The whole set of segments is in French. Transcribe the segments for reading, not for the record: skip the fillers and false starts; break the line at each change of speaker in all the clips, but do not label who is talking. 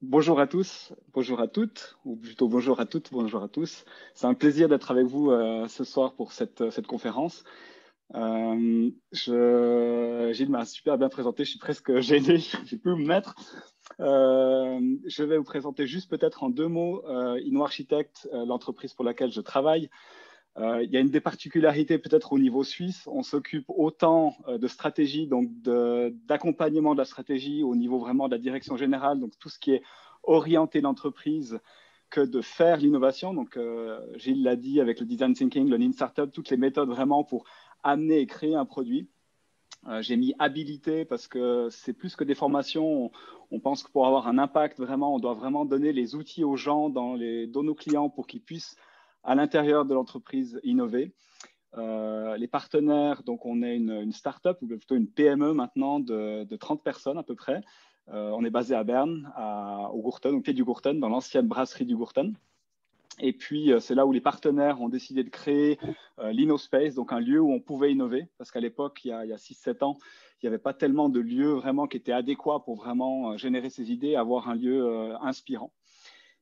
Bonjour à tous, bonjour à toutes, ou plutôt bonjour à toutes, bonjour à tous. C'est un plaisir d'être avec vous ce soir pour cette conférence. Gilles m'a super bien présenté, je suis presque gêné, j'ai pu me mettre. Je vais vous présenter juste peut-être en deux mots InnoArchitect, l'entreprise pour laquelle je travaille. Il y a une des particularités peut-être au niveau suisse, on s'occupe autant de stratégie, donc d'accompagnement de la stratégie au niveau vraiment de la direction générale, donc tout ce qui est orienter l'entreprise, que de faire l'innovation. Donc Gilles l'a dit avec le design thinking, le lean startup, toutes les méthodes vraiment pour amener et créer un produit. J'ai mis habilité parce que c'est plus que des formations. On pense que pour avoir un impact, vraiment, on doit vraiment donner les outils aux gens, dans nos clients, pour qu'ils puissent, à l'intérieur de l'entreprise, innover. Les partenaires, donc on est une start-up, ou plutôt une PME maintenant, de 30 personnes à peu près. On est basé à Berne, au Gourten, au pied du Gourten, dans l'ancienne brasserie du Gourten. Et puis, c'est là où les partenaires ont décidé de créer l'InnoSpace, donc un lieu où on pouvait innover, parce qu'à l'époque, il y a 6-7 ans, il n'y avait pas tellement de lieux vraiment qui étaient adéquats pour vraiment générer ces idées, avoir un lieu inspirant.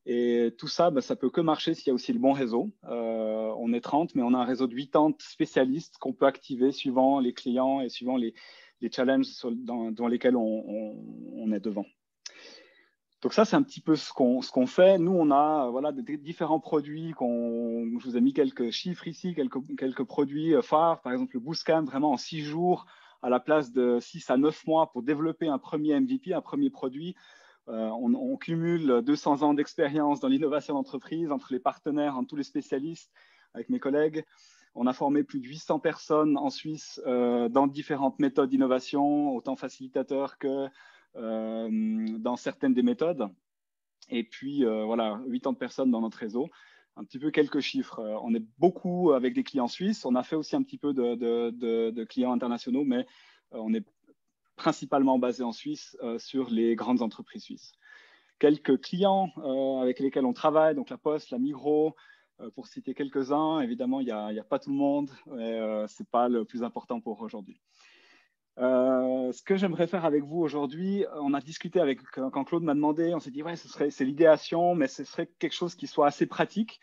Et tout ça, ça peut que marcher s'il y a aussi le bon réseau. On est 30, mais on a un réseau de 80 spécialistes qu'on peut activer suivant les clients et suivant les challenges dans lesquels on est devant. Donc ça, c'est un petit peu ce qu'on fait. Nous, on a voilà, des différents produits. Je vous ai mis quelques chiffres ici, quelques produits phares. Par exemple, le Bootcamp, vraiment en 6 jours, à la place de 6 à 9 mois pour développer un premier MVP, un premier produit. On cumule 200 ans d'expérience dans l'innovation d'entreprise entre les partenaires, entre tous les spécialistes, avec mes collègues. On a formé plus de 800 personnes en Suisse dans différentes méthodes d'innovation, autant facilitateurs que dans certaines des méthodes. Et puis, voilà, 80 personnes dans notre réseau. Un petit peu quelques chiffres. On est beaucoup avec des clients suisses. On a fait aussi un petit peu de clients internationaux, mais on est principalement basé en Suisse sur les grandes entreprises suisses. Quelques clients avec lesquels on travaille, donc la Poste, la Migros, pour citer quelques-uns. Évidemment, il n'y a pas tout le monde, mais ce n'est pas le plus important pour aujourd'hui. Ce que j'aimerais faire avec vous aujourd'hui, on a discuté quand Claude m'a demandé, on s'est dit, ouais, c'est l'idéation, mais ce serait quelque chose qui soit assez pratique.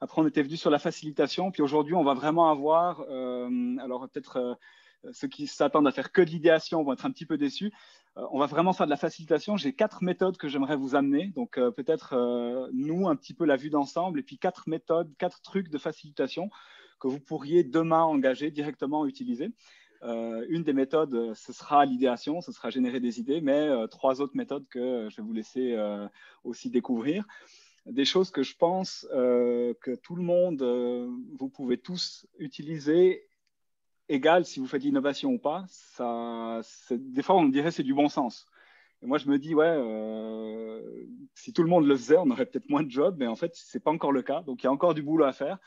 Après, on était venu sur la facilitation, puis aujourd'hui, on va vraiment avoir, alors peut-être ceux qui s'attendent à faire que de l'idéation vont être un petit peu déçus. On va vraiment faire de la facilitation. J'ai 4 méthodes que j'aimerais vous amener. Donc, peut-être nous, un petit peu la vue d'ensemble, et puis 4 méthodes, 4 trucs de facilitation que vous pourriez demain engager, directement utiliser. Une des méthodes, ce sera l'idéation, ce sera générer des idées, mais 3 autres méthodes que je vais vous laisser aussi découvrir. Des choses que je pense que tout le monde, vous pouvez tous utiliser, égal si vous faites l'innovation ou pas. Des fois, on dirait c'est du bon sens. Et moi, je me dis, ouais, si tout le monde le faisait, on aurait peut-être moins de jobs, mais en fait, ce n'est pas encore le cas. Donc, il y a encore du boulot à faire.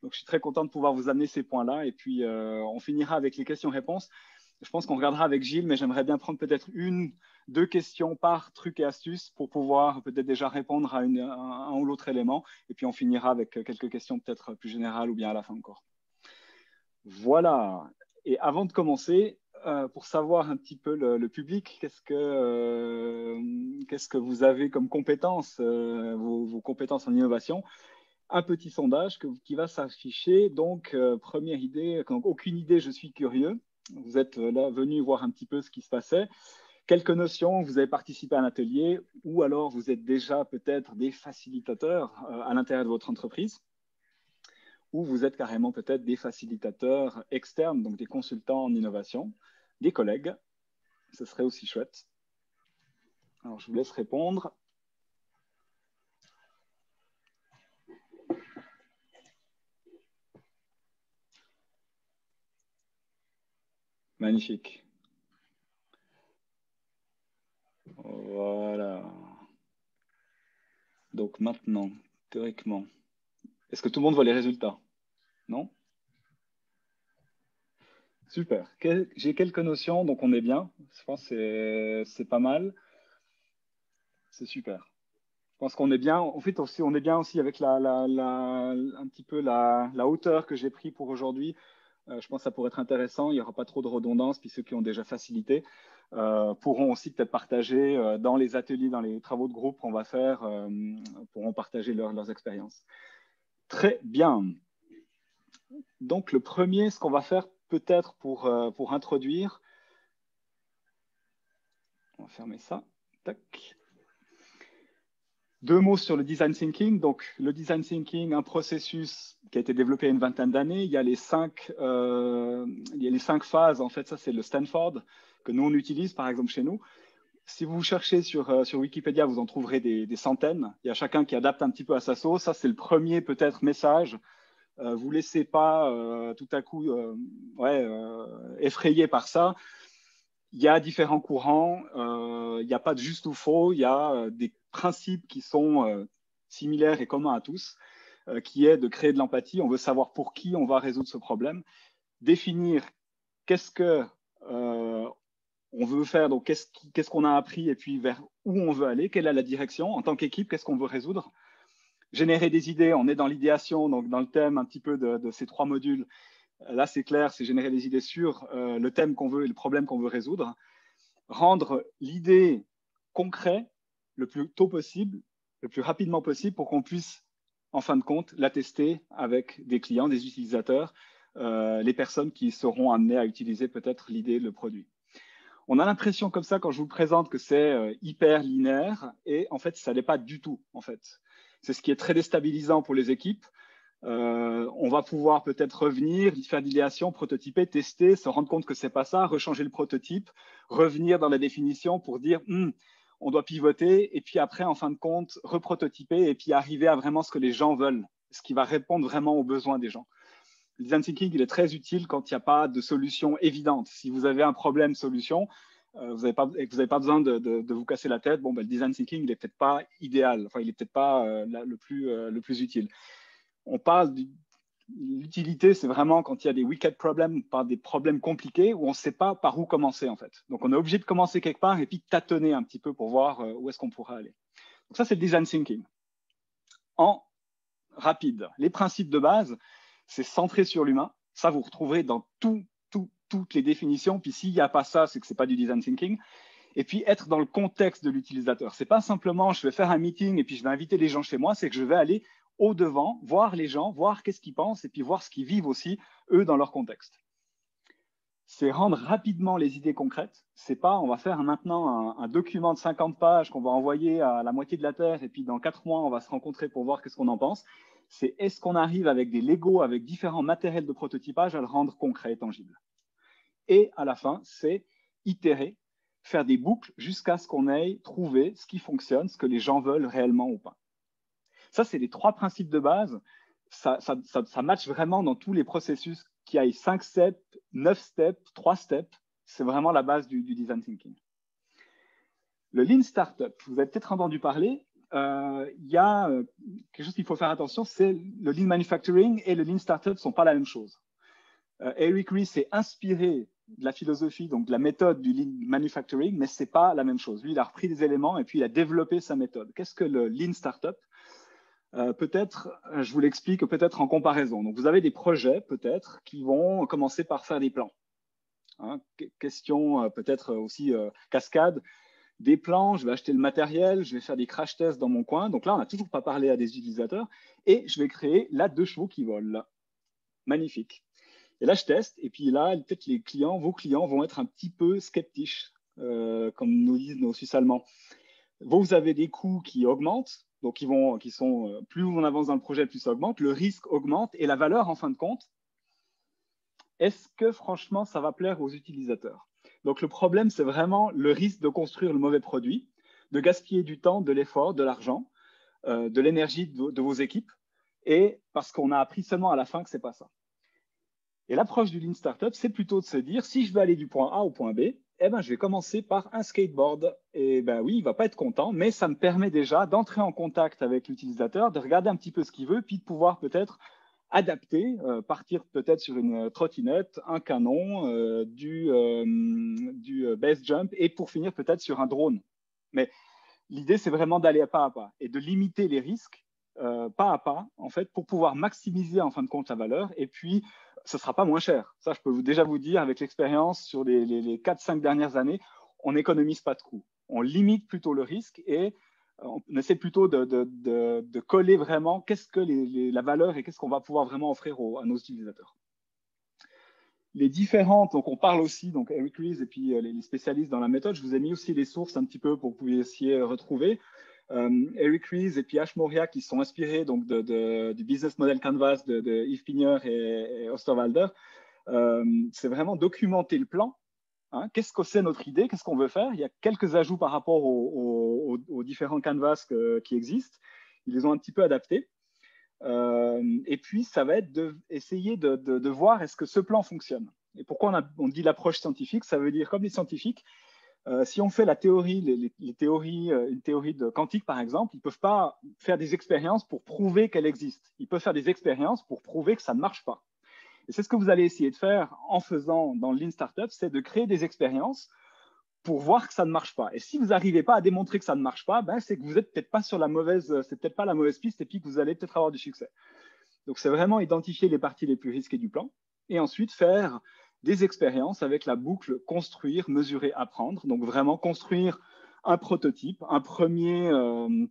Donc, je suis très content de pouvoir vous amener ces points-là. Et puis, on finira avec les questions-réponses. Je pense qu'on regardera avec Gilles, mais j'aimerais bien prendre peut-être 2 questions par truc et astuce pour pouvoir peut-être déjà répondre à un ou l'autre élément. Et puis, on finira avec quelques questions peut-être plus générales ou bien à la fin encore. Voilà. Et avant de commencer, pour savoir un petit peu le public, qu'est-ce que vous avez comme compétences, vos compétences en innovation? Un petit sondage qui va s'afficher. Donc, première idée, donc, aucune idée, je suis curieux. Vous êtes là venu voir un petit peu ce qui se passait. Quelques notions, vous avez participé à un atelier ou alors vous êtes déjà peut-être des facilitateurs à l'intérieur de votre entreprise, ou vous êtes carrément peut-être des facilitateurs externes, donc des consultants en innovation, des collègues. Ce serait aussi chouette. Alors, je vous laisse répondre. Magnifique. Voilà. Donc maintenant, théoriquement, est-ce que tout le monde voit les résultats? Non? Super. J'ai quelques notions, donc on est bien. Je pense que c'est pas mal. C'est super. Je pense qu'on est bien. En fait, aussi, on est bien aussi avec un petit peu la hauteur que j'ai pris pour aujourd'hui. Je pense que ça pourrait être intéressant. Il n'y aura pas trop de redondance, puis ceux qui ont déjà facilité pourront aussi peut-être partager dans les ateliers, dans les travaux de groupe qu'on va faire, pourront partager leurs expériences. Très bien. Donc, le premier, ce qu'on va faire peut-être pour introduire, on va fermer ça. Tac. 2 mots sur le design thinking. Donc, le design thinking, un processus qui a été développé il y a une vingtaine d'années. Il y a les 5 phases. En fait, ça, c'est le Stanford que nous, on utilise, par exemple, chez nous. Si vous cherchez sur Wikipédia, vous en trouverez des centaines. Il y a chacun qui adapte un petit peu à sa sauce. Ça, c'est le premier, peut-être, message. Vous ne laissez pas tout à coup effrayé par ça. Il y a différents courants, il n'y a pas de juste ou faux, il y a des principes qui sont similaires et communs à tous, qui est de créer de l'empathie. On veut savoir pour qui on va résoudre ce problème, définir qu'est-ce que on veut faire, donc qu'est-ce qu'on a appris et puis vers où on veut aller, quelle est la direction en tant qu'équipe, qu'est-ce qu'on veut résoudre, générer des idées, on est dans l'idéation, donc dans le thème un petit peu de ces 3 modules. Là, c'est clair, c'est générer des idées sur le thème qu'on veut et le problème qu'on veut résoudre. Rendre l'idée concrète le plus tôt possible, le plus rapidement possible pour qu'on puisse, en fin de compte, la tester avec des clients, des utilisateurs, les personnes qui seront amenées à utiliser peut-être l'idée, le produit. On a l'impression comme ça, quand je vous le présente, que c'est hyper linéaire et en fait, ça n'est pas du tout. En fait. C'est ce qui est très déstabilisant pour les équipes. On va pouvoir peut-être revenir, faire de l'idéation, prototyper, tester, se rendre compte que c'est pas ça, rechanger le prototype, revenir dans la définition pour dire on doit pivoter et puis après, en fin de compte, reprototyper et puis arriver à vraiment ce que les gens veulent, ce qui va répondre vraiment aux besoins des gens. Le design thinking, il est très utile quand il n'y a pas de solution évidente. Si vous avez un problème solution, vous n'avez pas besoin de vous casser la tête, bon, ben, le design thinking, il n'est peut-être pas idéal, enfin, il n'est peut-être pas le plus utile. On parle l'utilité, c'est vraiment quand il y a des wicked problems, par des problèmes compliqués où on ne sait pas par où commencer en fait. Donc on est obligé de commencer quelque part et puis tâtonner un petit peu pour voir où est-ce qu'on pourra aller. Donc ça, c'est le design thinking. En rapide, les principes de base, c'est centré sur l'humain. Ça, vous retrouverez dans toutes les définitions. Puis s'il n'y a pas ça, c'est que ce n'est pas du design thinking. Et puis être dans le contexte de l'utilisateur. Ce n'est pas simplement je vais faire un meeting et puis je vais inviter les gens chez moi, c'est que je vais aller au-devant, voir les gens, voir qu'est-ce qu'ils pensent et puis voir ce qu'ils vivent aussi, eux, dans leur contexte. C'est rendre rapidement les idées concrètes. C'est pas on va faire maintenant un document de 50 pages qu'on va envoyer à la moitié de la Terre et puis dans 4 mois, on va se rencontrer pour voir qu'est-ce qu'on en pense. C'est est-ce qu'on arrive avec des Legos, avec différents matériels de prototypage à le rendre concret et tangible. Et à la fin, c'est itérer, faire des boucles jusqu'à ce qu'on ait trouvé ce qui fonctionne, ce que les gens veulent réellement ou pas. Ça, c'est les 3 principes de base. Ça match vraiment dans tous les processus qui aillent 5 steps, 9 steps, 3 steps. C'est vraiment la base du design thinking. Le Lean Startup, vous avez peut-être entendu parler. Il y a quelque chose qu'il faut faire attention, c'est le Lean Manufacturing et le Lean Startup ne sont pas la même chose. Eric Ries s'est inspiré de la philosophie, donc de la méthode du Lean Manufacturing, mais ce n'est pas la même chose. Lui, il a repris des éléments et puis il a développé sa méthode. Qu'est-ce que le Lean Startup ? Peut-être, je vous l'explique peut-être en comparaison. Donc, vous avez des projets peut-être qui vont commencer par faire des plans. Hein, question peut-être aussi cascade. Des plans, je vais acheter le matériel, je vais faire des crash tests dans mon coin. Donc là, on n'a toujours pas parlé à des utilisateurs. Et je vais créer là 2 chevaux qui volent. Magnifique. Et là, je teste. Et puis là, peut-être vos clients vont être un petit peu sceptiques, comme nous disent nos Suisses allemands. Vous avez des coûts qui augmentent. Donc, plus on avance dans le projet, plus ça augmente, le risque augmente et la valeur, en fin de compte, est-ce que franchement, ça va plaire aux utilisateurs? Donc, le problème, c'est vraiment le risque de construire le mauvais produit, de gaspiller du temps, de l'effort, de l'argent, de l'énergie de vos équipes, et parce qu'on a appris seulement à la fin que ce n'est pas ça. Et l'approche du Lean Startup, c'est plutôt de se dire, si je veux aller du point A au point B, eh ben, je vais commencer par un skateboard. Et ben oui, il ne va pas être content, mais ça me permet déjà d'entrer en contact avec l'utilisateur, de regarder un petit peu ce qu'il veut, puis de pouvoir peut-être adapter, partir peut-être sur une trottinette, un canon, du base jump, et pour finir peut-être sur un drone. Mais l'idée, c'est vraiment d'aller pas à pas et de limiter les risques pas à pas, en fait, pour pouvoir maximiser en fin de compte la valeur. Et puis, ce ne sera pas moins cher. Ça, je peux déjà vous dire, avec l'expérience sur les 4-5 dernières années, on n'économise pas de coûts. On limite plutôt le risque et on essaie plutôt de coller vraiment qu'est-ce que la valeur et qu'est-ce qu'on va pouvoir vraiment offrir à nos utilisateurs. Les différentes, donc on parle aussi, donc Eric Ries et puis les spécialistes dans la méthode, je vous ai mis aussi les sources un petit peu pour que vous puissiez retrouver. Eric Ries et puis Ash Maurya qui sont inspirés donc du business model Canvas de Yves Pigneur et Osterwalder. C'est vraiment documenter le plan. Hein, qu'est-ce que c'est notre idée? Qu'est-ce qu'on veut faire? Il y a quelques ajouts par rapport aux différents canvas qui existent. Ils les ont un petit peu adaptés. Et puis, ça va être d'essayer de voir est-ce que ce plan fonctionne. Et pourquoi on dit l'approche scientifique? Ça veut dire, comme les scientifiques, si on fait la théorie, une théorie de quantique, par exemple, ils ne peuvent pas faire des expériences pour prouver qu'elle existe. Ils peuvent faire des expériences pour prouver que ça ne marche pas. Et c'est ce que vous allez essayer de faire en faisant dans le Lean Startup, c'est de créer des expériences pour voir que ça ne marche pas. Et si vous n'arrivez pas à démontrer que ça ne marche pas, ben, c'est que vous n'êtes peut-être pas sur la mauvaise, c'est peut-être pas la mauvaise piste et puis que vous allez peut-être avoir du succès. Donc, c'est vraiment identifier les parties les plus risquées du plan et ensuite faire des expériences avec la boucle construire, mesurer, apprendre. Donc, vraiment construire un prototype, une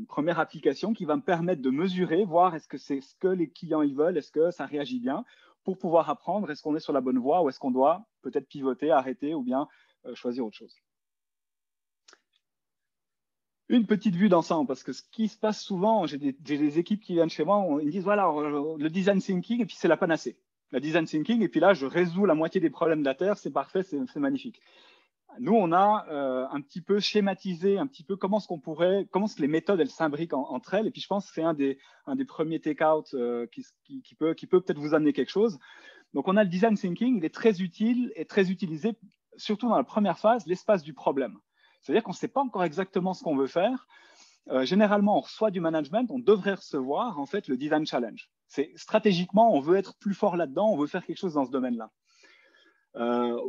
première application qui va me permettre de mesurer, voir est-ce que c'est ce que les clients ils veulent, est-ce que ça réagit bien, pour pouvoir apprendre, est-ce qu'on est sur la bonne voie ou est-ce qu'on doit peut-être pivoter, arrêter ou bien choisir autre chose. Une petite vue d'ensemble, parce que ce qui se passe souvent, j'ai des équipes qui viennent chez moi, ils me disent, voilà, le design thinking, et puis c'est la panacée. Le design thinking, et puis là, je résous la moitié des problèmes de la Terre, c'est parfait, c'est magnifique. Nous, on a un petit peu schématisé un petit peu comment est-ce que les méthodes, elles s'imbriquent entre elles. Et puis, je pense que c'est un des premiers take-out qui peut peut-être vous amener quelque chose. Donc, on a le design thinking, il est très utile et très utilisé, surtout dans la première phase, l'espace du problème. C'est-à-dire qu'on ne sait pas encore exactement ce qu'on veut faire. Généralement, on reçoit du management, on devrait recevoir en fait le design challenge. C'est stratégiquement, on veut être plus fort là-dedans, on veut faire quelque chose dans ce domaine-là.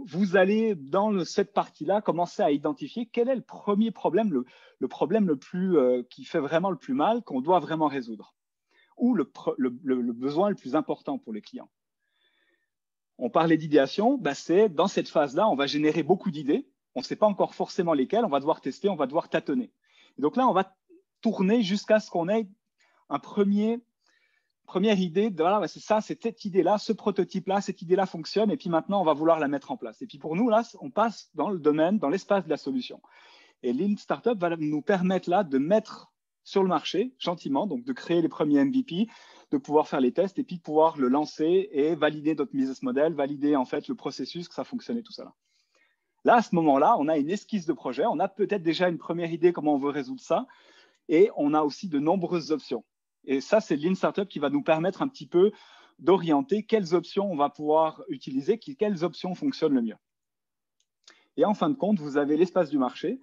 Vous allez, dans cette partie-là, commencer à identifier quel est le premier problème, le problème qui fait vraiment le plus mal, qu'on doit vraiment résoudre, ou le besoin le plus important pour les clients. On parlait d'idéation, ben c'est dans cette phase-là, on va générer beaucoup d'idées, on ne sait pas encore forcément lesquelles, on va devoir tester, on va devoir tâtonner. Et donc là, on va tourner jusqu'à ce qu'on ait un première idée de voilà, c'est ça, c'est cette idée-là, ce prototype-là, cette idée-là fonctionne, et puis maintenant, on va vouloir la mettre en place. Et puis pour nous, là, on passe dans le domaine, dans l'espace de la solution. Et Lean Startup va nous permettre là de mettre sur le marché, gentiment, donc de créer les premiers MVP, de pouvoir faire les tests, et puis de pouvoir le lancer et valider notre business model, valider en fait le processus, que ça fonctionnait, tout ça. Là, à ce moment-là, on a une esquisse de projet, on a peut-être déjà une première idée comment on veut résoudre ça, et on a aussi de nombreuses options. Et ça, c'est Lean Startup qui va nous permettre un petit peu d'orienter quelles options on va pouvoir utiliser, quelles options fonctionnent le mieux. Et en fin de compte, vous avez l'espace du marché.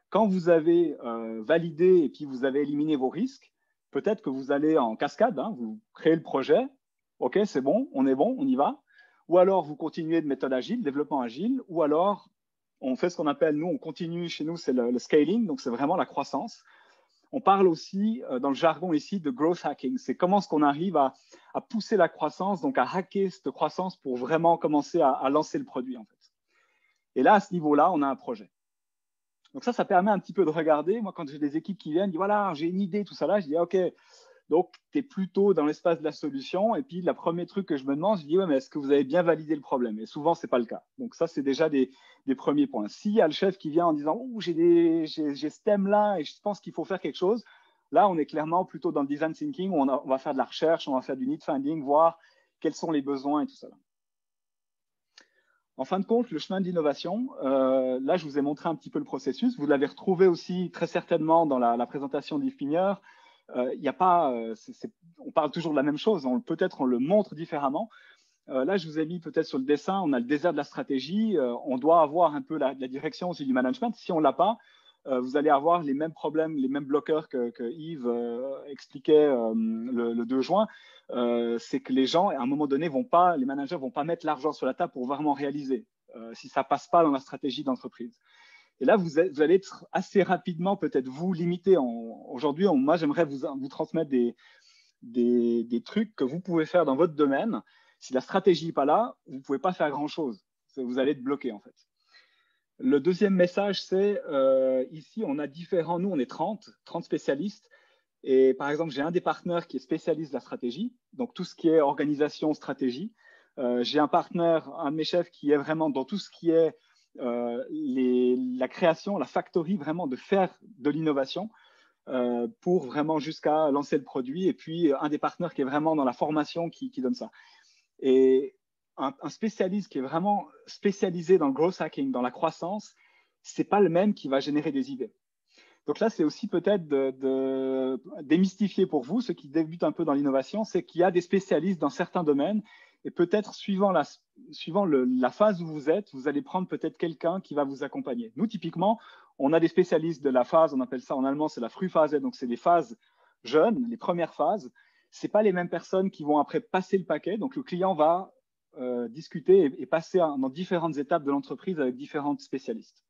Quand vous avez validé et puis vous avez éliminé vos risques, peut-être que vous allez en cascade, hein, vous créez le projet, OK, c'est bon, on y va. Ou alors, vous continuez de méthode agile, développement agile, ou alors, on fait ce qu'on appelle, nous, on continue chez nous, c'est le scaling, donc c'est vraiment la croissance. On parle aussi, dans le jargon ici, de growth hacking. C'est comment est-ce qu'on arrive à pousser la croissance, donc à hacker cette croissance pour vraiment commencer à lancer le produit, en fait. Et là, à ce niveau-là, on a un projet. Donc ça permet un petit peu de regarder. Moi, quand j'ai des équipes qui viennent, disent, voilà, j'ai une idée, tout ça là, je dis, OK, donc tu es plutôt dans l'espace de la solution. Et puis, le premier truc que je me demande, je dis, ouais, mais est-ce que vous avez bien validé le problème? Et souvent, ce n'est pas le cas. Donc ça, c'est déjà des premiers points. S'il y a le chef qui vient en disant, oh, j'ai ce thème-là et je pense qu'il faut faire quelque chose, là, on est clairement plutôt dans le design thinking où on va faire de la recherche, on va faire du need finding, voir quels sont les besoins et tout ça. En fin de compte, le chemin d'innovation, là, je vous ai montré un petit peu le processus. Vous l'avez retrouvé aussi très certainement dans la présentation d'Yves Pigneur. On parle toujours de la même chose. Peut-être on le montre différemment. Là, je vous ai mis peut-être sur le dessin, on a le désert de la stratégie. On doit avoir un peu la direction aussi du management. Si on ne l'a pas, vous allez avoir les mêmes problèmes, les mêmes bloqueurs que Yves expliquait le 2 juin. C'est que les gens, à un moment donné, les managers ne vont pas mettre l'argent sur la table pour vraiment réaliser si ça ne passe pas dans la stratégie d'entreprise. Et là, vous allez être assez rapidement, peut-être vous limiter. Aujourd'hui, moi, j'aimerais vous transmettre des trucs que vous pouvez faire dans votre domaine. Si la stratégie n'est pas là, vous ne pouvez pas faire grand-chose. Vous allez être bloqué, en fait. Le deuxième message, c'est ici, on a différents, nous, on est 30 spécialistes. Et par exemple, j'ai un des partenaires qui est spécialiste de la stratégie, donc tout ce qui est organisation, stratégie. J'ai un partenaire, un de mes chefs, qui est vraiment dans tout ce qui est la création, la factory, vraiment de faire de l'innovation pour vraiment jusqu'à lancer le produit. Et puis, un des partenaires qui est vraiment dans la formation qui donne ça. Et un spécialiste qui est vraiment spécialisé dans le growth hacking, dans la croissance, ce n'est pas le même qui va générer des idées. Donc là, c'est aussi peut-être de démystifier pour vous, ceux qui débutent un peu dans l'innovation, c'est qu'il y a des spécialistes dans certains domaines et peut-être suivant la phase où vous êtes, vous allez prendre peut-être quelqu'un qui va vous accompagner. Nous, typiquement, on a des spécialistes de la phase, on appelle ça en allemand, c'est la Frühphase, donc c'est des phases jeunes, les premières phases. Ce n'est pas les mêmes personnes qui vont après passer le paquet, donc le client va discuter et passer dans différentes étapes de l'entreprise avec différents spécialistes.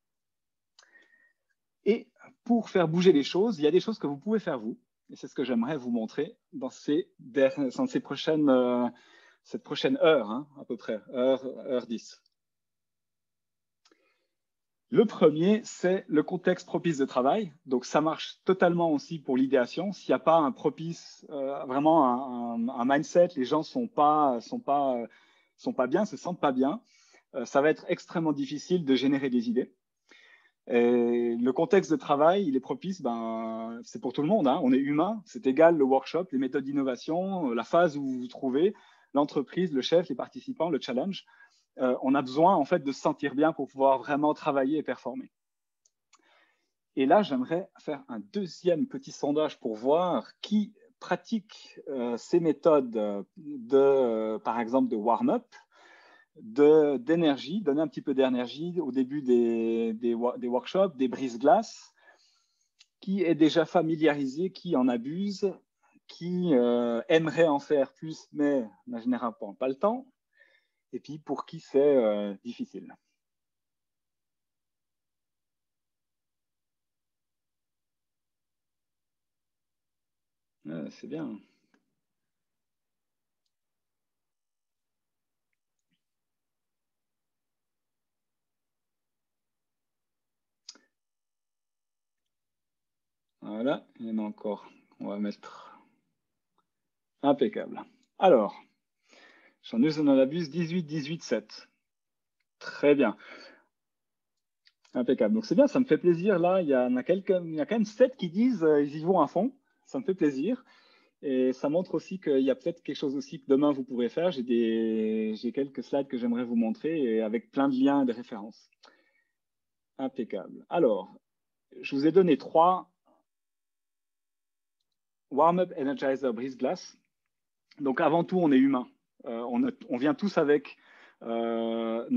Et pour faire bouger les choses, il y a des choses que vous pouvez faire vous. Et c'est ce que j'aimerais vous montrer dans cette prochaine heure, hein, à peu près, heure 10. Le premier, c'est le contexte propice de travail. Donc, ça marche totalement aussi pour l'idéation. S'il n'y a pas un propice, vraiment un mindset, les gens sont pas bien, se sentent pas bien, ça va être extrêmement difficile de générer des idées. Et le contexte de travail, il est propice, c'est pour tout le monde, hein. On est humain, c'est égal le workshop, les méthodes d'innovation, la phase où vous vous trouvez, l'entreprise, le chef, les participants, le challenge. On a besoin en fait de se sentir bien pour pouvoir vraiment travailler et performer. Et là, j'aimerais faire un deuxième petit sondage pour voir qui pratique ces méthodes par exemple, de warm-up, d'énergie, donner un petit peu d'énergie au début des workshops, des brise-glaces, qui est déjà familiarisé, qui en abuse, qui aimerait en faire plus, mais n'a généralement pas le temps, et puis pour qui c'est difficile. C'est bien. Voilà, il y en a encore. On va mettre impeccable. Alors, j'en use, on en abuse 18, 18, 7. Très bien. Impeccable. Donc c'est bien, ça me fait plaisir. Là, il y a quand même 7 qui disent ils y vont à fond. Ça me fait plaisir. Et ça montre aussi qu'il y a peut-être quelque chose aussi que demain vous pourrez faire. J'ai quelques slides que j'aimerais vous montrer et avec plein de liens et de références. Impeccable. Alors, je vous ai donné 3 warm-up, energizer, brise-glace. Donc avant tout, on est humain. On vient tous avec notre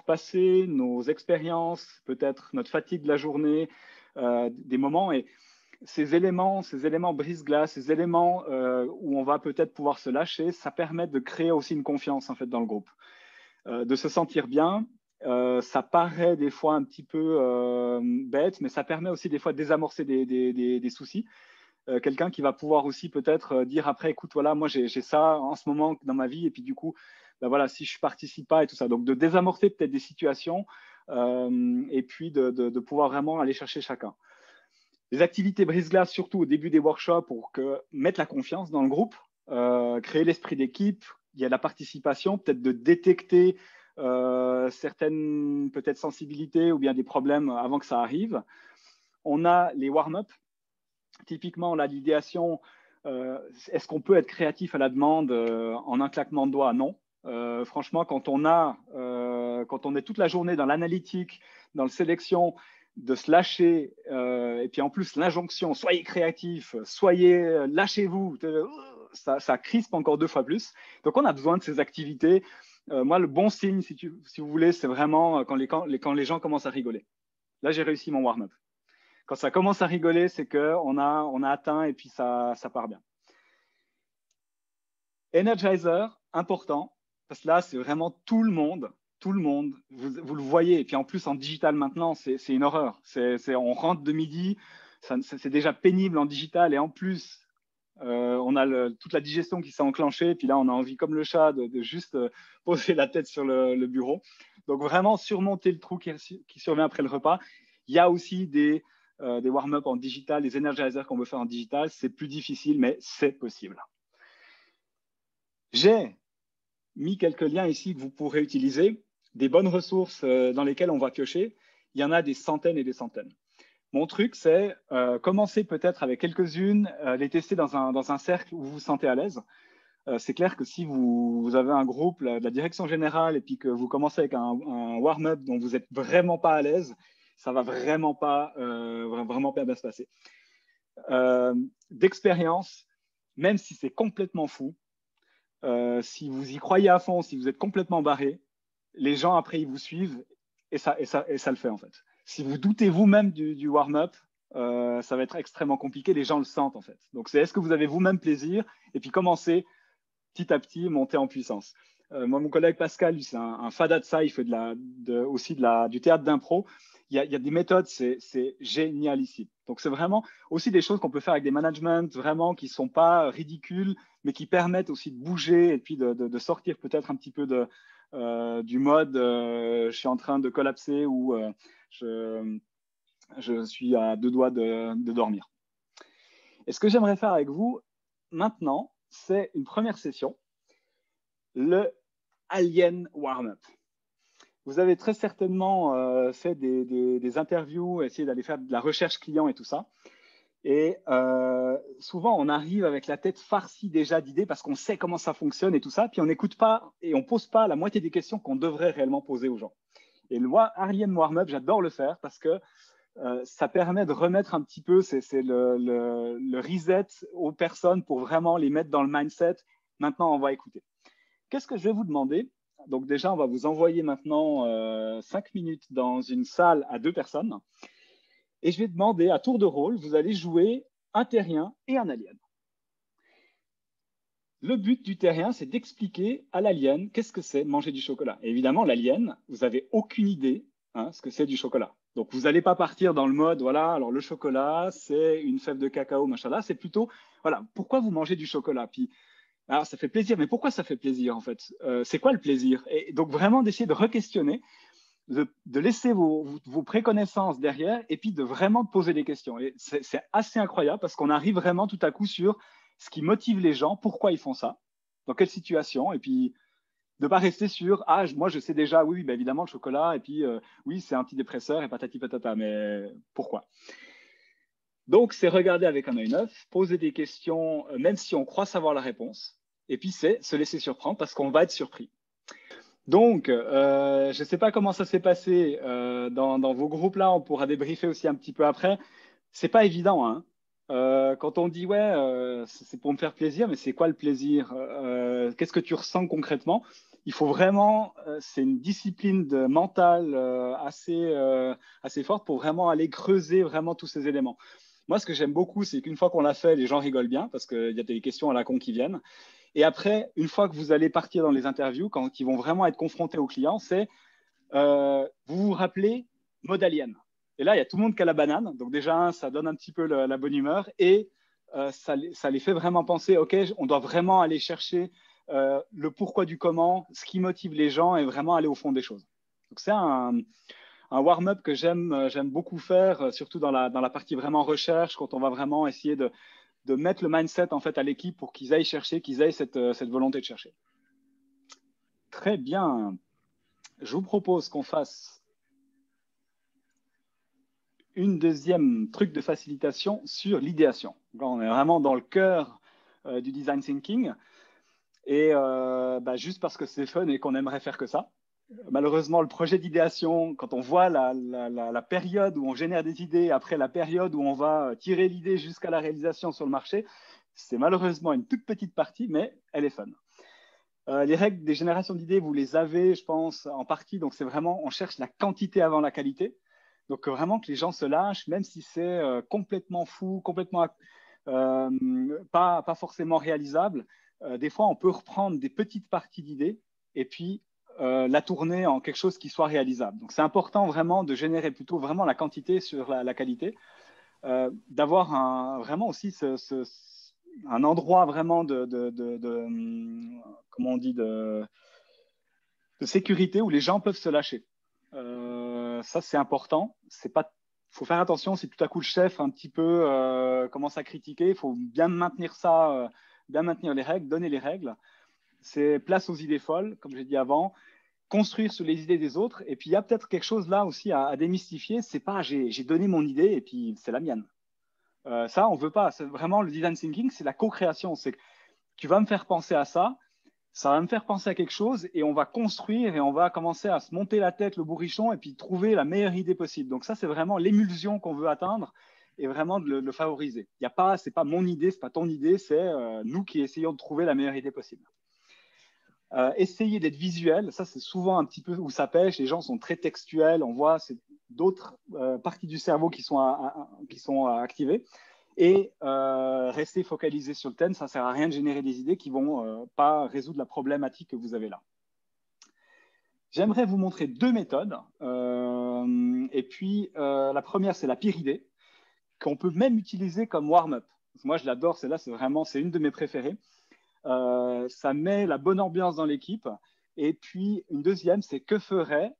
passé, nos expériences, peut-être notre fatigue de la journée, des moments. Et ces éléments brise-glace, ces éléments où on va peut-être pouvoir se lâcher, ça permet de créer aussi une confiance en fait dans le groupe, de se sentir bien. Ça paraît des fois un petit peu bête, mais ça permet aussi des fois de désamorcer des soucis. Quelqu'un qui va pouvoir aussi peut-être dire après, écoute, voilà, moi j'ai ça en ce moment dans ma vie, et puis du coup, voilà, si je participe pas et tout ça. Donc de désamorcer peut-être des situations et puis de pouvoir vraiment aller chercher chacun. Les activités brise-glace, surtout au début des workshops, pour mettre la confiance dans le groupe, créer l'esprit d'équipe. Il y a la participation, peut-être de détecter certaines peut-être sensibilités ou bien des problèmes avant que ça arrive. On a les warm-up. Typiquement, l'idéation, est-ce qu'on peut être créatif à la demande en un claquement de doigts? Non. Franchement, quand on est toute la journée dans l'analytique, dans la sélection, de se lâcher, et puis en plus l'injonction, soyez créatif, lâchez-vous, ça crispe encore 2 fois plus. Donc on a besoin de ces activités. Moi, le bon signe, si vous voulez, c'est vraiment quand les gens commencent à rigoler. Là, j'ai réussi mon warm-up. Quand ça commence à rigoler, c'est qu'on a atteint et puis ça part bien. Energizer, important, parce que là, c'est vraiment tout le monde. tout le monde, vous le voyez. Et puis en plus, en digital maintenant, c'est une horreur. On rentre de midi, c'est déjà pénible en digital. Et en plus, on a toute la digestion qui s'est enclenchée. Et puis là, on a envie, comme le chat, de juste poser la tête sur le bureau. Donc vraiment, surmonter le trou qui survient après le repas. Il y a aussi des warm-up en digital, des energizers qu'on veut faire en digital. C'est plus difficile, mais c'est possible. J'ai mis quelques liens ici que vous pourrez utiliser, des bonnes ressources dans lesquelles on va piocher. Il y en a des centaines et des centaines. Mon truc, c'est commencer peut-être avec quelques-unes, les tester dans un cercle où vous vous sentez à l'aise. C'est clair que si vous avez un groupe, la direction générale, et puis que vous commencez avec un warm-up dont vous n'êtes vraiment pas à l'aise, ça va vraiment pas bien se passer. D'expérience, même si c'est complètement fou, si vous y croyez à fond, si vous êtes complètement barré, les gens après ils vous suivent et ça le fait en fait. Si vous doutez vous-même du warm-up, ça va être extrêmement compliqué. Les gens le sentent en fait. Donc c'est est-ce que vous avez vous-même plaisir et puis commencez petit à petit monter en puissance. Moi, mon collègue Pascal, lui, c'est un fada de ça. Il fait aussi du théâtre d'impro. Il y a des méthodes, c'est génial ici. Donc, c'est vraiment aussi des choses qu'on peut faire avec des managements vraiment qui ne sont pas ridicules, mais qui permettent aussi de bouger et puis de sortir peut-être un petit peu du mode je suis en train de collapser ou je suis à 2 doigts de dormir. Et ce que j'aimerais faire avec vous maintenant, c'est une première session, le Alien Warm-up. Vous avez très certainement fait des interviews, essayé d'aller faire de la recherche client et tout ça. Et souvent, on arrive avec la tête farcie déjà d'idées parce qu'on sait comment ça fonctionne et tout ça, puis on n'écoute pas et on ne pose pas la moitié des questions qu'on devrait réellement poser aux gens. Et le Alien Warm-up, j'adore le faire parce que ça permet de remettre un petit peu, c'est le reset aux personnes pour vraiment les mettre dans le mindset. Maintenant, on va écouter. Qu'est-ce que je vais vous demander? Donc déjà, on va vous envoyer maintenant 5 minutes dans une salle à 2 personnes. Et je vais demander à tour de rôle, vous allez jouer un terrien et un alien. Le but du terrien, c'est d'expliquer à l'alien qu'est-ce que c'est manger du chocolat. Et évidemment, l'alien, vous n'avez aucune idée ce que c'est du chocolat. Donc, vous n'allez pas partir dans le mode, voilà, alors le chocolat, c'est une fève de cacao, machin là. C'est plutôt, voilà, pourquoi vous mangez du chocolat? Puis, alors, ça fait plaisir, mais pourquoi ça fait plaisir, en fait? C'est quoi le plaisir? Et donc, vraiment d'essayer de re-questionner, de laisser vos préconnaissances derrière et puis de vraiment poser des questions. Et c'est assez incroyable parce qu'on arrive vraiment tout à coup sur ce qui motive les gens, pourquoi ils font ça, dans quelle situation, et puis de ne pas rester sur « Ah, moi, je sais déjà, oui, bah, évidemment, le chocolat, et puis oui, c'est un antidépresseur, et patati patata, mais pourquoi ?» Donc, c'est regarder avec un œil neuf, poser des questions, même si on croit savoir la réponse, et puis c'est se laisser surprendre parce qu'on va être surpris. Donc, je ne sais pas comment ça s'est passé dans vos groupes-là, on pourra débriefer aussi un petit peu après. C'est pas évident, hein. Quand on dit ouais, c'est pour me faire plaisir, mais c'est quoi le plaisir? Qu'est-ce que tu ressens concrètement? Il faut vraiment, c'est une discipline mentale assez forte pour vraiment aller creuser vraiment tous ces éléments. Moi, ce que j'aime beaucoup, c'est qu'une fois qu'on l'a fait, les gens rigolent bien parce qu'il y a des questions à la con qui viennent. Et après, une fois que vous allez partir dans les interviews, quand ils vont vraiment être confrontés aux clients, c'est vous vous rappelez mode alien. Et là, il y a tout le monde qui a la banane. Donc déjà, ça donne un petit peu la bonne humeur et ça les fait vraiment penser, OK, on doit vraiment aller chercher le pourquoi du comment, ce qui motive les gens et vraiment aller au fond des choses. Donc c'est un warm-up que j'aime beaucoup faire, surtout dans la partie vraiment recherche, quand on va vraiment essayer de mettre le mindset en fait à l'équipe pour qu'ils aillent chercher, qu'ils aient cette volonté de chercher. Très bien. Je vous propose qu'on fasse une deuxième truc de facilitation sur l'idéation. On est vraiment dans le cœur du design thinking. Et juste parce que c'est fun et qu'on aimerait faire que ça. Malheureusement, le projet d'idéation, quand on voit la période où on génère des idées, après la période où on va tirer l'idée jusqu'à la réalisation sur le marché, c'est malheureusement une toute petite partie, mais elle est fun. Les règles des générations d'idées, vous les avez, je pense, en partie. Donc, c'est vraiment, on cherche la quantité avant la qualité. Donc, vraiment que les gens se lâchent, même si c'est complètement fou, complètement pas forcément réalisable. Des fois, on peut reprendre des petites parties d'idées et puis la tourner en quelque chose qui soit réalisable. Donc, c'est important vraiment de générer plutôt vraiment la quantité sur la qualité, d'avoir vraiment aussi un endroit vraiment comment on dit, de sécurité où les gens peuvent se lâcher. Ça, c'est important. C'est pas, faut faire attention si tout à coup le chef un petit peu commence à critiquer. Il faut bien maintenir ça, bien maintenir les règles, donner les règles. C'est place aux idées folles, comme j'ai dit avant, construire sur les idées des autres. Et puis, il y a peut-être quelque chose là aussi à démystifier. C'est pas j'ai donné mon idée et puis c'est la mienne. Ça, on veut pas. C'est vraiment le design thinking, c'est la co-création. C'est que tu vas me faire penser à ça, ça va me faire penser à quelque chose et on va construire et on va commencer à se monter la tête, le bourrichon, et puis trouver la meilleure idée possible. Donc ça, c'est vraiment l'émulsion qu'on veut atteindre et vraiment de le favoriser. Il y a pas, c'est pas mon idée, c'est pas ton idée, c'est nous qui essayons de trouver la meilleure idée possible. Essayer d'être visuel, ça c'est souvent un petit peu où ça pêche. Les gens sont très textuels, on voit d'autres parties du cerveau qui sont activées. Et rester focalisé sur le thème, ça ne sert à rien de générer des idées qui ne vont pas résoudre la problématique que vous avez là. J'aimerais vous montrer deux méthodes. Et puis, la première, c'est la pire idée, qu'on peut même utiliser comme warm-up. Moi, je l'adore, celle-là, c'est une de mes préférées. Ça met la bonne ambiance dans l'équipe. Et puis, une deuxième, c'est que ferait,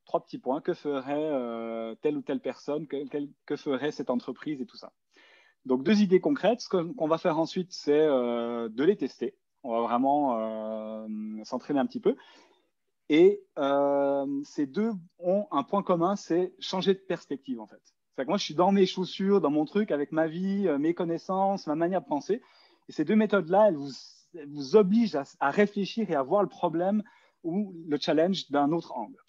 trois petits points, que ferait telle ou telle personne, que ferait cette entreprise et tout ça. Donc, deux idées concrètes. Ce qu'on va faire ensuite, c'est de les tester. On va vraiment s'entraîner un petit peu. Et ces deux ont un point commun, c'est changer de perspective, en fait. C'est que moi, je suis dans mes chaussures, dans mon truc, avec ma vie, mes connaissances, ma manière de penser. Et ces deux méthodes-là, elles vous obligent à réfléchir et à voir le problème ou le challenge d'un autre angle.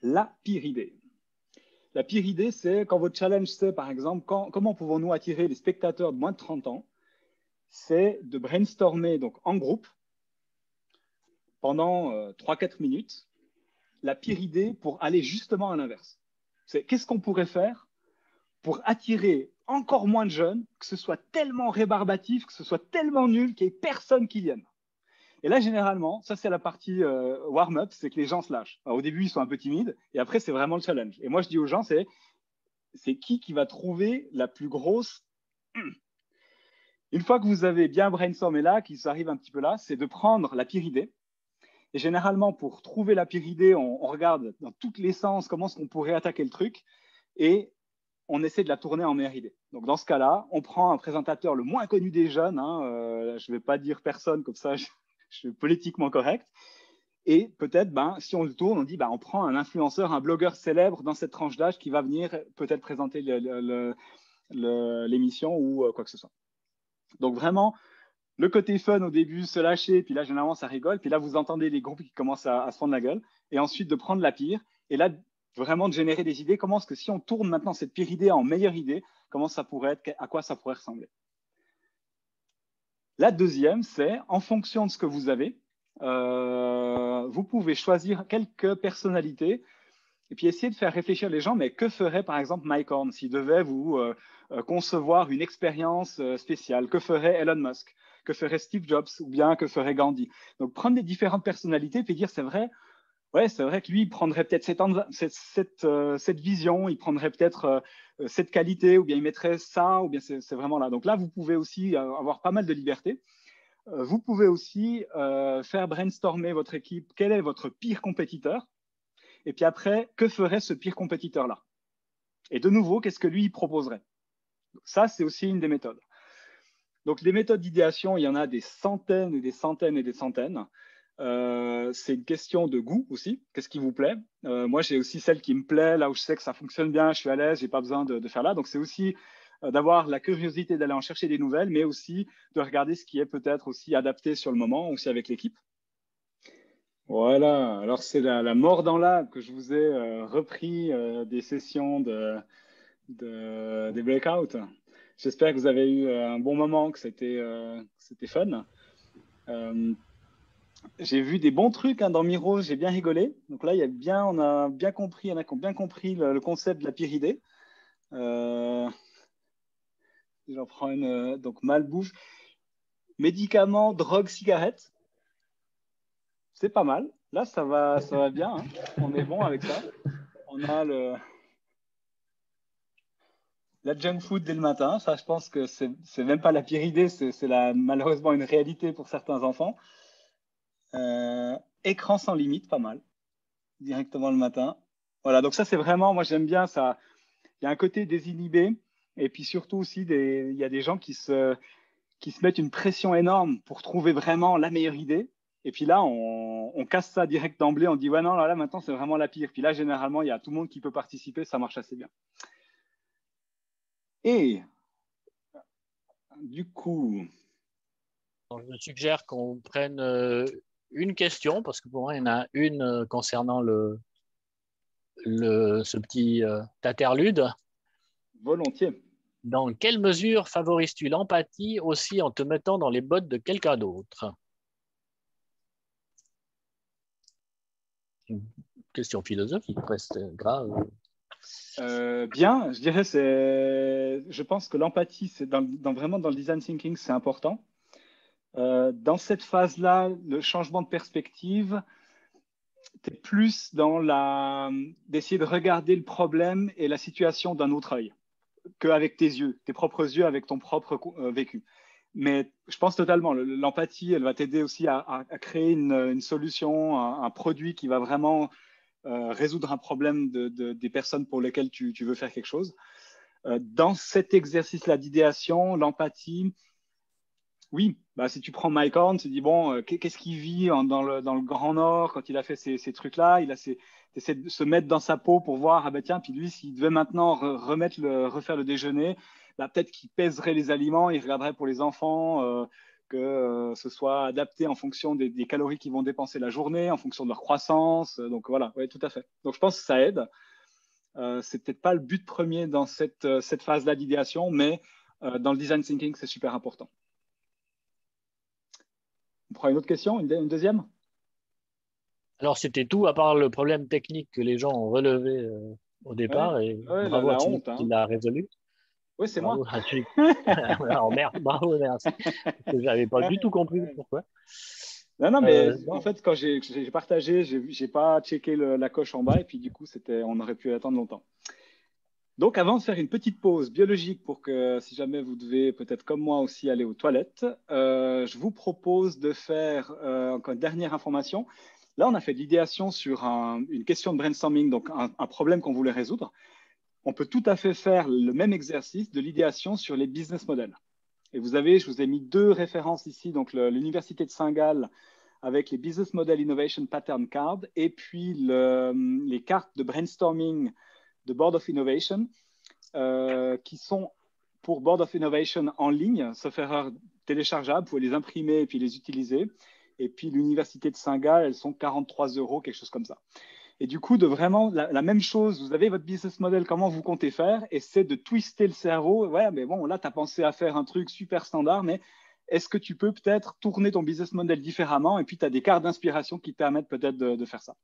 La pire idée. La pire idée, c'est quand votre challenge, c'est par exemple, comment pouvons-nous attirer les spectateurs de moins de 30 ans, c'est de brainstormer donc, en groupe pendant 3-4 minutes la pire idée pour aller justement à l'inverse. C'est qu'est-ce qu'on pourrait faire pour attirer encore moins de jeunes, que ce soit tellement rébarbatif, que ce soit tellement nul qu'il n'y ait personne qui vienne. Et là, généralement, ça, c'est la partie warm-up, c'est que les gens se lâchent. Alors, au début, ils sont un peu timides, et après, c'est vraiment le challenge. Et moi, je dis aux gens, c'est qui va trouver la plus grosse. Une fois que vous avez bien brainstormé là, qu'ils arrivent un petit peu là, c'est de prendre la pire idée. Et généralement, pour trouver la pire idée, on regarde dans tous les sens comment est-ce qu'on pourrait attaquer le truc et on essaie de la tourner en meilleure idée. Donc, dans ce cas-là, on prend un présentateur le moins connu des jeunes. Je ne vais pas dire personne, comme ça, je suis politiquement correct. Et peut-être, si on le tourne, on dit, on prend un influenceur, un blogueur célèbre dans cette tranche d'âge qui va venir peut-être présenter l'émission ou quoi que ce soit. Donc, vraiment, le côté fun au début, se lâcher, puis là, généralement, ça rigole. Puis là, vous entendez les groupes qui commencent à se prendre la gueule. Et ensuite, de prendre la pire. Et là, vraiment de générer des idées. Comment est-ce que si on tourne maintenant cette pire idée en meilleure idée, comment ça pourrait être, à quoi ça pourrait ressembler? La deuxième, c'est en fonction de ce que vous avez, vous pouvez choisir quelques personnalités et puis essayer de faire réfléchir les gens. Mais que ferait par exemple Mike Horn s'il devait vous concevoir une expérience spéciale? Que ferait Elon Musk? Que ferait Steve Jobs? Ou bien que ferait Gandhi? Donc prendre les différentes personnalités et dire c'est vrai. Ouais, c'est vrai que lui, il prendrait peut-être cette vision, il prendrait peut-être cette qualité, ou bien il mettrait ça, ou bien c'est vraiment là. Donc là, vous pouvez aussi avoir pas mal de liberté. Vous pouvez aussi faire brainstormer votre équipe, quel est votre pire compétiteur, et puis après, que ferait ce pire compétiteur-là? Et de nouveau, qu'est-ce que lui, il proposerait? Ça, c'est aussi une des méthodes. Donc les méthodes d'idéation, il y en a des centaines et des centaines et des centaines. C'est une question de goût aussi. Qu'est-ce qui vous plaît? Moi, j'ai aussi celle qui me plaît, là où je sais que ça fonctionne bien, je suis à l'aise, j'ai pas besoin de faire là. Donc, c'est aussi d'avoir la curiosité d'aller en chercher des nouvelles, mais aussi de regarder ce qui est peut-être aussi adapté sur le moment, aussi avec l'équipe. Voilà, alors c'est la mort dans l'âme que je vous ai repris des sessions des breakouts. J'espère que vous avez eu un bon moment, que c'était fun. J'ai vu des bons trucs dans Miro, j'ai bien rigolé. Donc là, on a bien compris, il y en a qui ont bien compris le concept de la pire idée. J'en prends une, donc malbouffe, médicaments, drogue, cigarettes. c'est pas mal. Là, ça va bien, hein. On est bon avec ça. On a la junk food dès le matin. Ça, je pense que c'est même pas la pire idée. C'est malheureusement une réalité pour certains enfants. Écran sans limite, pas mal. Directement le matin. Voilà, donc ça, c'est vraiment, moi, j'aime bien ça. Il y a un côté désinhibé. Et puis surtout aussi, il y a des gens qui se mettent une pression énorme pour trouver vraiment la meilleure idée. Et puis là, on casse ça direct d'emblée. On dit, ouais, non, là, maintenant, c'est vraiment la pire. Puis là, généralement, il y a tout le monde qui peut participer. Ça marche assez bien. Et du coup,
Donc, je suggère qu'on prenne une question, parce que pour moi, il y en a une concernant ce petit interlude.
volontiers.
Dans quelle mesure favorises-tu l'empathie aussi en te mettant dans les bottes de quelqu'un d'autre? Une question philosophique, presque grave.
Bien, je dirais, je pense que l'empathie, c'est vraiment dans le design thinking, c'est important. Dans cette phase-là, le changement de perspective, tu es plus dans d'essayer de regarder le problème et la situation d'un autre œil qu'avec tes yeux, tes propres yeux, avec ton propre vécu. Mais je pense totalement, l'empathie, elle va t'aider aussi à créer une solution, un produit qui va vraiment résoudre un problème des personnes pour lesquelles tu veux faire quelque chose. Dans cet exercice-là d'idéation, l'empathie, oui, bah, si tu prends Mike Horn, tu te dis, bon, qu'est-ce qu'il vit dans le Grand Nord quand il a fait ces trucs-là? Il essaie de se mettre dans sa peau pour voir, ah ben tiens, puis lui, s'il devait maintenant refaire le déjeuner, bah, peut-être qu'il pèserait les aliments, il regarderait pour les enfants, que ce soit adapté en fonction des calories qu'ils vont dépenser la journée, en fonction de leur croissance. Donc voilà, oui, tout à fait. Donc je pense que ça aide. C'est peut-être pas le but premier dans cette phase-là d'idéation, mais dans le design thinking, c'est super important. On prend une autre question, une deuxième?
Alors, c'était tout, à part le problème technique que les gens ont relevé au
Ouais,
départ, et
ouais,
bravo à
la
celui
honte,
qui
hein.
l'a résolu.
Oui, c'est moi.
Bravo à celui. Alors, merde, bravo, merci. Parce que j'avais pas
Ouais,
du tout compris
ouais.
pourquoi.
Non, non, mais en
Non.
fait, quand j'ai partagé, j'ai pas checké la coche en bas, et puis du coup, on aurait pu attendre longtemps. Donc, avant de faire une petite pause biologique pour que, si jamais vous devez peut-être comme moi aussi aller aux toilettes, je vous propose de faire encore une dernière information. Là, on a fait de l'idéation sur une question de brainstorming, donc un problème qu'on voulait résoudre. On peut tout à fait faire le même exercice de l'idéation sur les business models. Et je vous ai mis deux références ici, donc l'Université de Saint-Gall avec les Business Model Innovation Pattern Card et puis les cartes de brainstorming de Board of Innovation qui sont pour Board of Innovation en ligne, sauf erreur téléchargeables, vous pouvez les imprimer et puis les utiliser. Et puis l'Université de Saint-Gall, elles sont 43 €, quelque chose comme ça. Et du coup, de vraiment la même chose, vous avez votre business model, comment vous comptez faire, et c'est de twister le cerveau. Ouais, mais bon, là, tu as pensé à faire un truc super standard, mais est-ce que tu peux peut-être tourner ton business model différemment? Et puis, tu as des cartes d'inspiration qui te permettent peut-être de faire ça.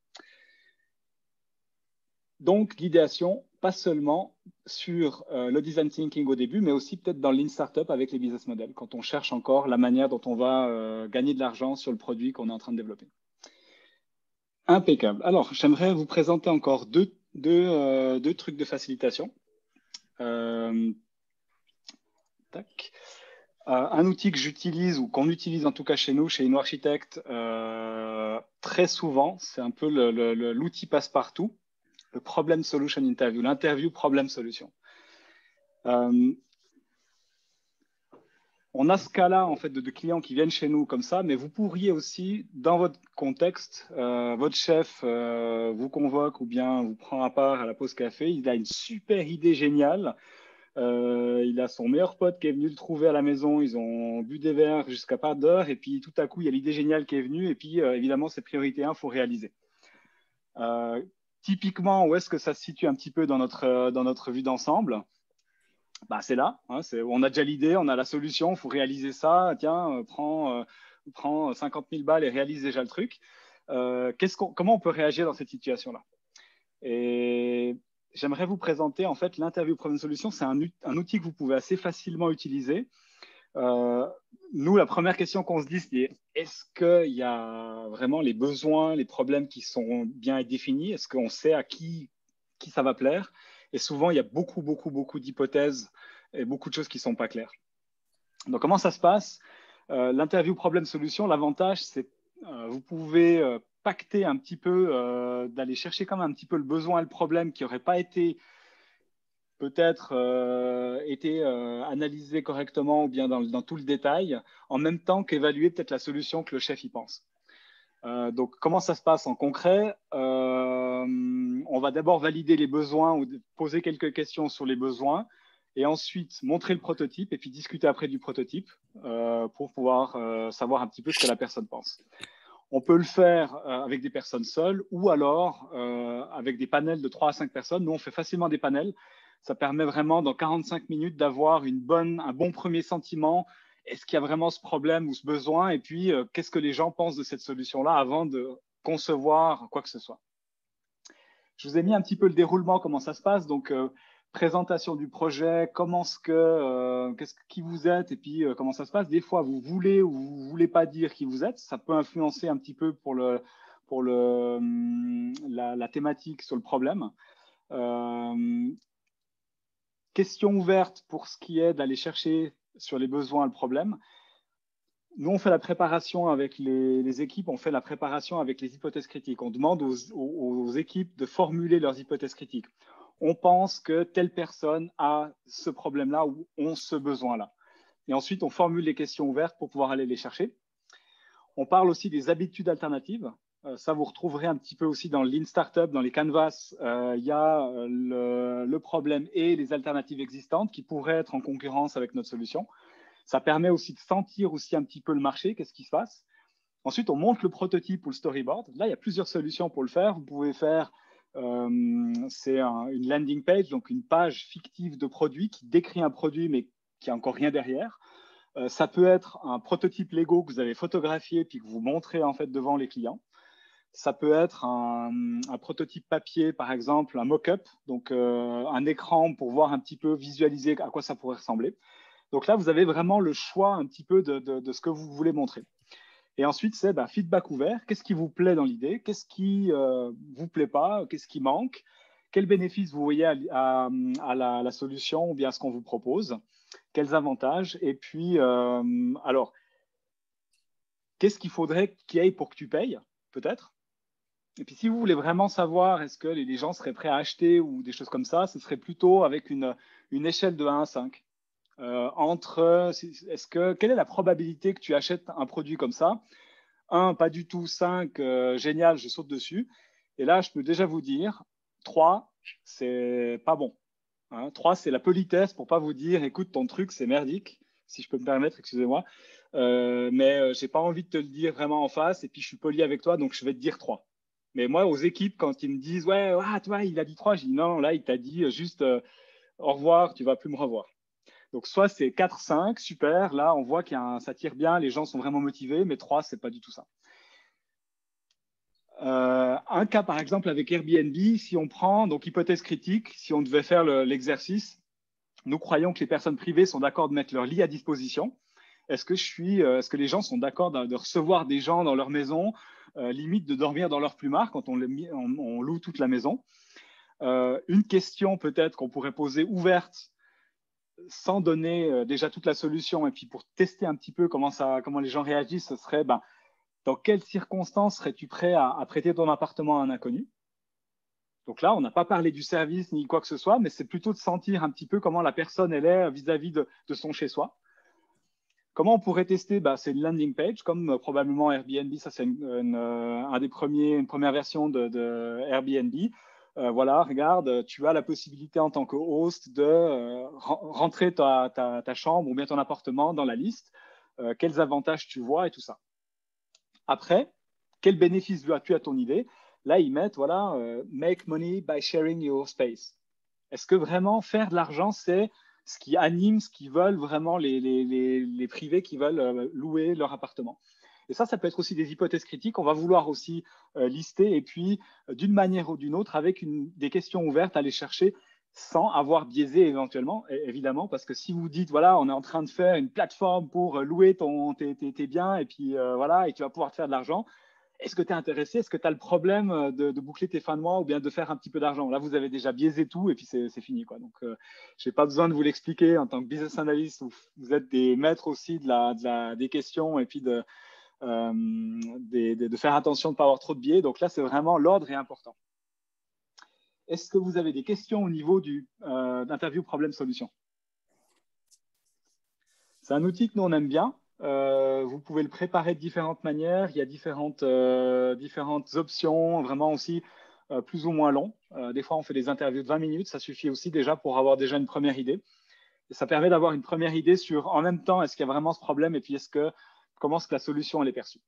Donc, l'idéation, pas seulement sur le design thinking au début, mais aussi peut-être dans l'in startup avec les business models, quand on cherche encore la manière dont on va gagner de l'argent sur le produit qu'on est en train de développer. Impeccable. Alors, j'aimerais vous présenter encore deux trucs de facilitation. Tac. Un outil que j'utilise ou qu'on utilise en tout cas chez nous, chez InnoArchitect, très souvent, c'est un peu l'outil passe-partout, le Problem Solution Interview, l'interview Problem Solution. On a ce cas-là en fait de clients qui viennent chez nous comme ça, mais vous pourriez aussi, dans votre contexte, votre chef vous convoque ou bien vous prend à part à la pause café, il a une super idée géniale. Il a son meilleur pote qui est venu le trouver à la maison. Ils ont bu des verres jusqu'à pas d'heure. Et puis tout à coup, il y a l'idée géniale qui est venue. Et puis évidemment, c'est priorité 1, il faut réaliser. Typiquement, où est-ce que ça se situe un petit peu dans notre vue d'ensemble? Bah, c'est là. Hein, on a déjà l'idée, on a la solution, il faut réaliser ça. Tiens, prends 50 000 balles et réalise déjà le truc. Comment on peut réagir dans cette situation-là? Et j'aimerais vous présenter en fait l'interview Problem Solution. C'est un outil que vous pouvez assez facilement utiliser Nous, la première question qu'on se dit, c'est est-ce qu'il y a vraiment les besoins, les problèmes qui sont bien définis? Est-ce qu'on sait à qui ça va plaire? Et souvent, il y a beaucoup d'hypothèses et beaucoup de choses qui ne sont pas claires. Donc, comment ça se passe? L'interview problème-solution, l'avantage, c'est vous pouvez pacter un petit peu, d'aller chercher quand même un petit peu le besoin et le problème qui n'aurait pas été peut-être été analysé correctement ou bien dans tout le détail, en même temps qu'évaluer peut-être la solution que le chef y pense. Donc, comment ça se passe en concret? On va d'abord valider les besoins ou poser quelques questions sur les besoins et ensuite montrer le prototype et puis discuter après du prototype pour pouvoir savoir un petit peu ce que la personne pense. On peut le faire avec des personnes seules ou alors avec des panels de 3 à 5 personnes. Nous, on fait facilement des panels. Ça permet vraiment, dans 45 minutes, d'avoir un bon premier sentiment. Est-ce qu'il y a vraiment ce problème ou ce besoin? Et puis, qu'est-ce que les gens pensent de cette solution-là avant de concevoir quoi que ce soit? Je vous ai mis un petit peu le déroulement, comment ça se passe. Donc, présentation du projet, qui vous êtes et puis comment ça se passe. Des fois, vous voulez ou vous ne voulez pas dire qui vous êtes. Ça peut influencer un petit peu pour la thématique sur le problème. Question ouverte pour ce qui est d'aller chercher sur les besoins le problème. Nous, on fait la préparation avec les équipes, on fait la préparation avec les hypothèses critiques. On demande aux équipes de formuler leurs hypothèses critiques. On pense que telle personne a ce problème-là ou ont ce besoin-là. Et ensuite, on formule les questions ouvertes pour pouvoir aller les chercher. On parle aussi des habitudes alternatives. Ça, vous retrouverez un petit peu aussi dans le Lean Startup, dans les Canvas. Il y a le problème et les alternatives existantes qui pourraient être en concurrence avec notre solution. Ça permet aussi de sentir aussi un petit peu le marché, qu'est-ce qui se passe. Ensuite, on monte le prototype ou le storyboard. Là, il y a plusieurs solutions pour le faire. Vous pouvez faire, c'est une landing page, donc une page fictive de produit qui décrit un produit, mais qui n'a encore rien derrière. Ça peut être un prototype Lego que vous avez photographié puis que vous montrez en fait devant les clients. Ça peut être un prototype papier, par exemple, un mock-up, donc un écran pour voir un petit peu, visualiser à quoi ça pourrait ressembler. Donc là, vous avez vraiment le choix un petit peu de ce que vous voulez montrer. Et ensuite, c'est feedback ouvert. Qu'est-ce qui vous plaît dans l'idée? Qu'est-ce qui ne vous plaît pas? Qu'est-ce qui manque? Quels bénéfices vous voyez à la solution ou bien à ce qu'on vous propose? Quels avantages? Et puis, alors, qu'est-ce qu'il faudrait qu'il y ait pour que tu payes, peut-être? Et puis, si vous voulez vraiment savoir est-ce que les gens seraient prêts à acheter ou des choses comme ça, ce serait plutôt avec une échelle de 1 à 5. Quelle est la probabilité que tu achètes un produit comme ça? 1, pas du tout. 5, génial, je saute dessus. Et là, je peux déjà vous dire, 3, c'est pas bon. 3, c'est la politesse pour pas vous dire, écoute, ton truc, c'est merdique, si je peux me permettre, excusez-moi. Mais j'ai pas envie de te le dire vraiment en face, et puis je suis poli avec toi, donc je vais te dire 3. Mais moi, aux équipes, quand ils me disent, ouais, toi, il a dit 3, je dis non, là, il t'a dit juste au revoir, tu vas plus me revoir. Donc, soit c'est 4, 5, super. Là, on voit ça tire bien, les gens sont vraiment motivés, mais 3, c'est pas du tout ça. Un cas, par exemple, avec Airbnb, si on prend, donc hypothèse critique, si on devait faire l'exercice, nous croyons que les personnes privées sont d'accord de mettre leur lit à disposition. Est-ce que les gens sont d'accord de recevoir des gens dans leur maison, limite de dormir dans leur plumard quand on loue toute la maison? Une question peut-être qu'on pourrait poser ouverte, sans donner déjà toute la solution, et puis pour tester un petit peu comment les gens réagissent, ce serait dans quelles circonstances serais-tu prêt à prêter ton appartement à un inconnu? Donc là, on n'a pas parlé du service ni quoi que ce soit, mais c'est plutôt de sentir un petit peu comment la personne elle est vis-à-vis de son chez-soi. Comment on pourrait tester? C'est une landing page, comme probablement Airbnb, ça c'est une première version de Airbnb. Voilà, regarde, tu as la possibilité en tant que host de rentrer ta chambre ou bien ton appartement dans la liste. Quels avantages tu vois et tout ça. Après, quel bénéfice as-tu à ton idée? Là, ils mettent, voilà, make money by sharing your space. Est-ce que vraiment faire de l'argent, c'est ce qui anime, ce qu'ils veulent vraiment les privés qui veulent louer leur appartement? Et ça peut être aussi des hypothèses critiques. On va vouloir aussi lister et puis, d'une manière ou d'une autre, avec des questions ouvertes, aller chercher sans avoir biaisé éventuellement, évidemment, parce que si vous dites, voilà, on est en train de faire une plateforme pour louer tes biens et puis voilà, et tu vas pouvoir te faire de l'argent, est-ce que tu es intéressé? Est-ce que tu as le problème de boucler tes fins de mois ou bien de faire un petit peu d'argent? Là, vous avez déjà biaisé tout et puis c'est fini, quoi. Donc, je n'ai pas besoin de vous l'expliquer. En tant que business analyst, vous êtes des maîtres aussi des questions et puis de faire attention de ne pas avoir trop de biais. Donc là, c'est vraiment l'ordre est important. Est-ce que vous avez des questions au niveau d'interview problème-solution? C'est un outil que nous, on aime bien. Vous pouvez le préparer de différentes manières. Il y a différentes options, vraiment aussi plus ou moins long. Des fois, on fait des interviews de 20 minutes. Ça suffit aussi déjà pour avoir déjà une première idée. Et ça permet d'avoir une première idée sur, en même temps, est-ce qu'il y a vraiment ce problème et puis comment est-ce que la solution elle est perçue.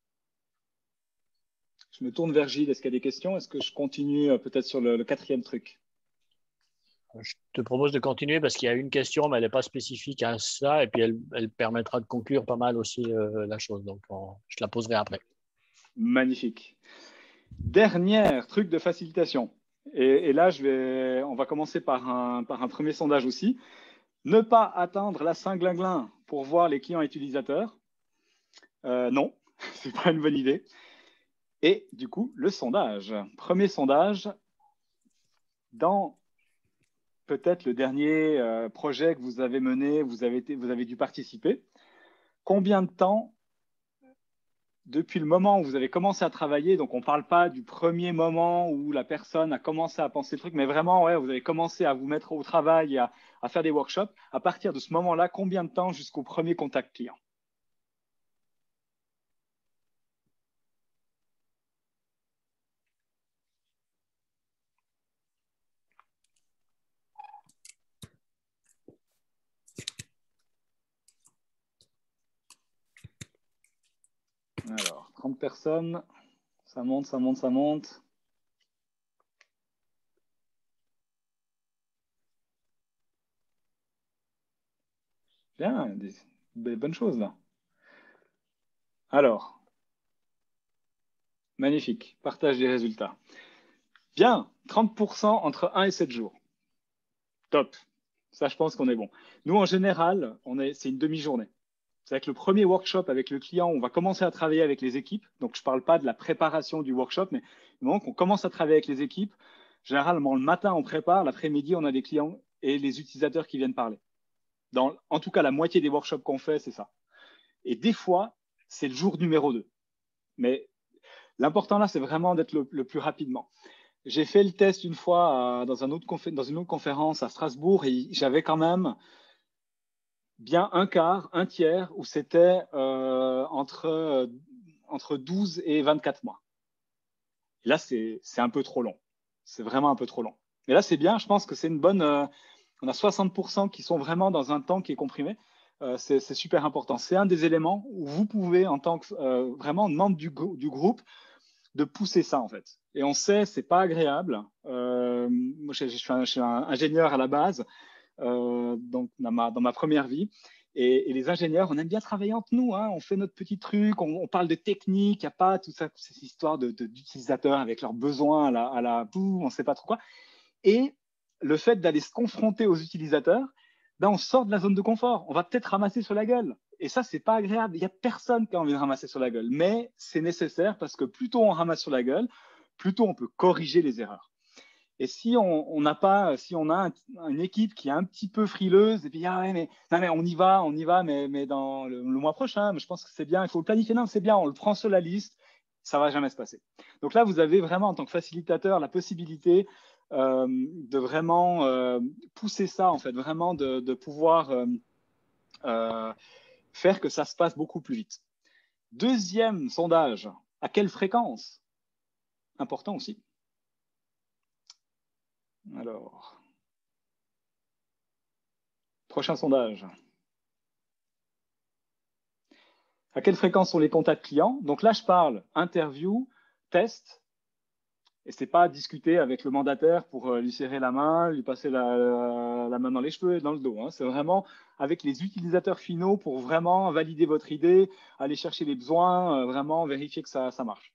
Je me tourne vers Gilles. Est-ce qu'il y a des questions? Est-ce que je continue peut-être sur le quatrième truc?
Je te propose de continuer parce qu'il y a une question, mais elle n'est pas spécifique à ça, et puis elle permettra de conclure pas mal aussi la chose. Donc, je te la poserai après.
Magnifique. Dernier truc de facilitation. Et là, on va commencer par un premier sondage aussi. Ne pas atteindre la Saint-Glinglin pour voir les clients utilisateurs. Non, ce n'est pas une bonne idée. Et du coup, le sondage. Premier sondage, dans peut-être le dernier projet que vous avez mené, vous avez dû participer. Combien de temps, depuis le moment où vous avez commencé à travailler, donc on ne parle pas du premier moment où la personne a commencé à penser le truc, mais vraiment, ouais, vous avez commencé à vous mettre au travail et à faire des workshops, à partir de ce moment-là, combien de temps jusqu'au premier contact client? Alors, 30 personnes, ça monte, ça monte, ça monte. Bien, des bonnes choses là. Alors, magnifique, partage des résultats. Bien, 30% entre 1 et 7 jours. Top, ça je pense qu'on est bon. Nous en général, c'est une demi-journée. C'est avec le premier workshop avec le client, on va commencer à travailler avec les équipes. Donc, je ne parle pas de la préparation du workshop, mais du moment qu'on commence à travailler avec les équipes, généralement, le matin, on prépare, l'après-midi, on a des clients et les utilisateurs qui viennent parler. En tout cas, la moitié des workshops qu'on fait, c'est ça. Et des fois, c'est le jour numéro 2. Mais l'important là, c'est vraiment d'être le plus rapidement. J'ai fait le test une fois dans une autre conférence à Strasbourg et j'avais quand même bien un quart, un tiers, où c'était entre 12 et 24 mois. Et là, c'est un peu trop long. C'est vraiment un peu trop long. Mais là, c'est bien. Je pense que c'est une bonne… on a 60% qui sont vraiment dans un temps qui est comprimé. C'est super important. C'est un des éléments où vous pouvez, en tant que vraiment membre du groupe, de pousser ça, en fait. Et on sait, c'est pas agréable. Moi, je suis un ingénieur à la base. Donc dans ma première vie. Et les ingénieurs, on aime bien travailler entre nous. Hein. On fait notre petit truc, on parle de technique, il n'y a pas toute cette histoire d'utilisateurs avec leurs besoins à la boue, on ne sait pas trop quoi. Et le fait d'aller se confronter aux utilisateurs, ben on sort de la zone de confort. On va peut-être ramasser sur la gueule. Et ça, c'est pas agréable. Il n'y a personne qui a envie de ramasser sur la gueule. Mais c'est nécessaire parce que plus tôt on ramasse sur la gueule, plus tôt on peut corriger les erreurs. Et si on a une équipe qui est un petit peu frileuse, et puis ah ouais, mais on y va, mais dans le mois prochain, mais je pense que c'est bien, il faut le planifier, non, c'est bien, on le prend sur la liste, ça va jamais se passer. Donc là, vous avez vraiment en tant que facilitateur la possibilité de vraiment pousser ça, en fait, vraiment de pouvoir faire que ça se passe beaucoup plus vite. Deuxième sondage, à quelle fréquence? Important aussi. Alors, prochain sondage. À quelle fréquence sont les contacts clients? Donc là, je parle interview, test, et ce n'est pas discuter avec le mandataire pour lui serrer la main, lui passer la main dans les cheveux et dans le dos. Hein. C'est vraiment avec les utilisateurs finaux pour vraiment valider votre idée, aller chercher les besoins, vraiment vérifier que ça marche.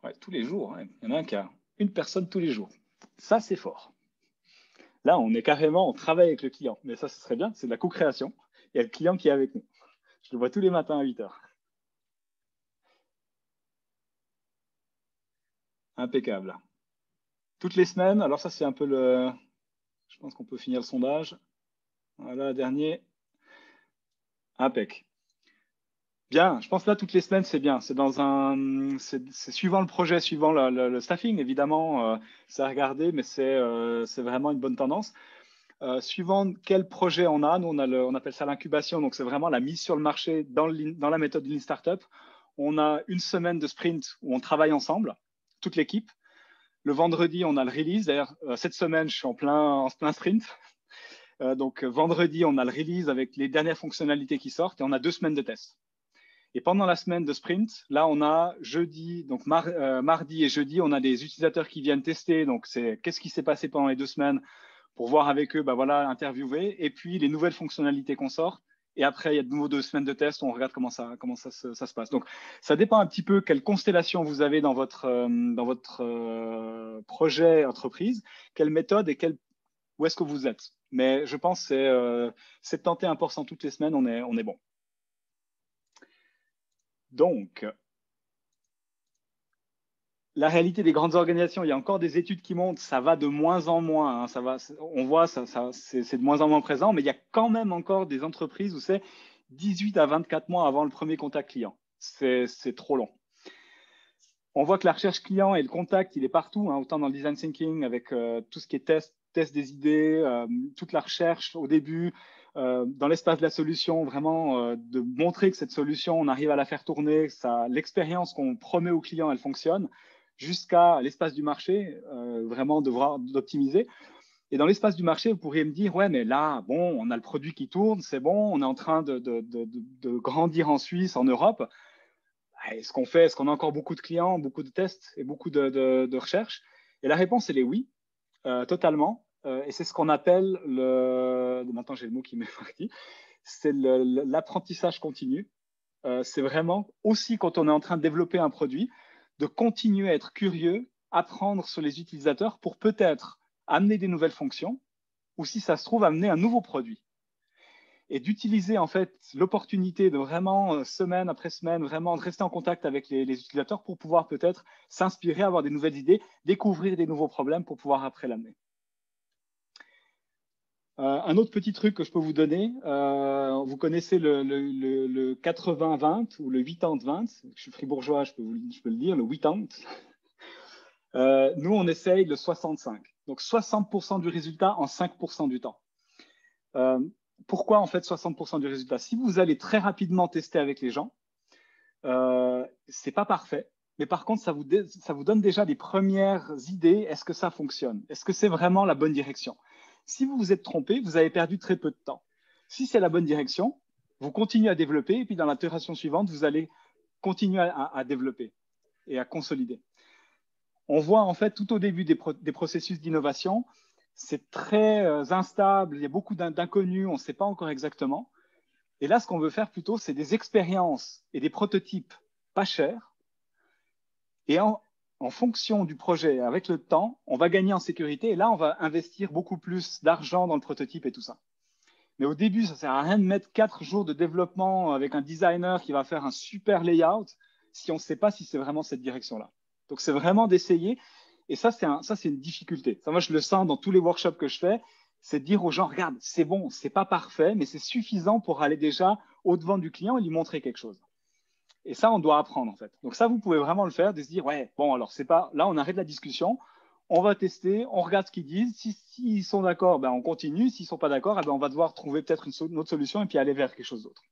Ouais, tous les jours. Ouais. Il y en a un qui a une personne tous les jours. Ça, c'est fort. Là, on est carrément, on travaille avec le client. Mais ça, ce serait bien, c'est de la co-création. Il y a le client qui est avec nous. Je le vois tous les matins à 8 heures. Impeccable. Toutes les semaines, alors ça, c'est un peu le... Je pense qu'on peut finir le sondage. Voilà, dernier. Impec. Bien, je pense là, toutes les semaines, c'est bien. C'est suivant le projet, suivant le staffing, évidemment, c'est à regarder, mais c'est vraiment une bonne tendance. Suivant quel projet on a, nous, on appelle ça l'incubation, donc c'est vraiment la mise sur le marché dans la méthode d'une startup. On a une semaine de sprint où on travaille ensemble, toute l'équipe. Le vendredi, on a le release. D'ailleurs, cette semaine, je suis en plein sprint. Donc, vendredi, on a le release avec les dernières fonctionnalités qui sortent et on a 2 semaines de tests. Et pendant la semaine de sprint, là, on a jeudi, donc mardi et jeudi, on a des utilisateurs qui viennent tester. Donc, c'est qu'est-ce qui s'est passé pendant les 2 semaines pour voir avec eux, voilà, interviewer. Et puis, les nouvelles fonctionnalités qu'on sort. Et après, il y a de nouveau 2 semaines de tests où on regarde comment ça se passe. Donc, ça dépend un petit peu quelle constellation vous avez dans votre projet entreprise, quelle méthode et où est-ce que vous êtes. Mais je pense que c'est 71% toutes les semaines, on est bon. Donc, la réalité des grandes organisations, il y a encore des études qui montrent, ça va de moins en moins. Hein, on voit, c'est de moins en moins présent, mais il y a quand même encore des entreprises où c'est 18 à 24 mois avant le premier contact client. C'est trop long. On voit que la recherche client et le contact, il est partout, hein, autant dans le design thinking avec tout ce qui est test des idées, toute la recherche au début, dans l'espace de la solution, vraiment de montrer que cette solution, on arrive à la faire tourner, l'expérience qu'on promet au client, elle fonctionne, jusqu'à l'espace du marché, vraiment d'optimiser. Et dans l'espace du marché, vous pourriez me dire, ouais, mais là, bon, on a le produit qui tourne, c'est bon, on est en train de grandir en Suisse, en Europe. Est-ce qu'on a encore beaucoup de clients, beaucoup de tests et beaucoup de recherches? Et la réponse, elle est oui, totalement. Et c'est ce qu'on appelle maintenant j'ai le mot qui m'est parti, c'est l'apprentissage continu. C'est vraiment aussi quand on est en train de développer un produit, de continuer à être curieux, apprendre sur les utilisateurs pour peut-être amener des nouvelles fonctions ou si ça se trouve amener un nouveau produit. Et d'utiliser en fait l'opportunité de vraiment, semaine après semaine, vraiment de rester en contact avec les utilisateurs pour pouvoir peut-être s'inspirer, avoir des nouvelles idées, découvrir des nouveaux problèmes pour pouvoir après l'amener. Un autre petit truc que je peux vous donner, vous connaissez le 80-20 ou le 80-20. Je suis fribourgeois, je peux le dire, le 80. Nous, on essaye le 65. Donc 60% du résultat en 5% du temps. Pourquoi en fait 60% du résultat? Si vous allez très rapidement tester avec les gens, c'est pas parfait, mais par contre, ça vous donne déjà des premières idées. Est-ce que ça fonctionne? Est-ce que c'est vraiment la bonne direction? Si vous vous êtes trompé, vous avez perdu très peu de temps. Si c'est la bonne direction, vous continuez à développer et puis dans l'itération suivante, vous allez continuer à développer et à consolider. On voit en fait tout au début des processus d'innovation, c'est très instable, il y a beaucoup d'inconnus, on ne sait pas encore exactement. Et là, ce qu'on veut faire plutôt, c'est des expériences et des prototypes pas chers. Et en fonction du projet, avec le temps, on va gagner en sécurité. Et là, on va investir beaucoup plus d'argent dans le prototype et tout ça. Mais au début, ça ne sert à rien de mettre 4 jours de développement avec un designer qui va faire un super layout si on ne sait pas si c'est vraiment cette direction-là. Donc, c'est vraiment d'essayer. Et ça, c'est une difficulté. Ça, moi, je le sens dans tous les workshops que je fais. C'est de dire aux gens, regarde, c'est bon, c'est pas parfait, mais c'est suffisant pour aller déjà au-devant du client et lui montrer quelque chose. Et ça, on doit apprendre, en fait. Donc ça, vous pouvez vraiment le faire, de se dire, ouais, bon, alors, c'est pas... Là, on arrête la discussion, on va tester, on regarde ce qu'ils disent. S'ils sont d'accord, ben, on continue. S'ils ne sont pas d'accord, ben, on va devoir trouver peut-être une autre solution et puis aller vers quelque chose d'autre.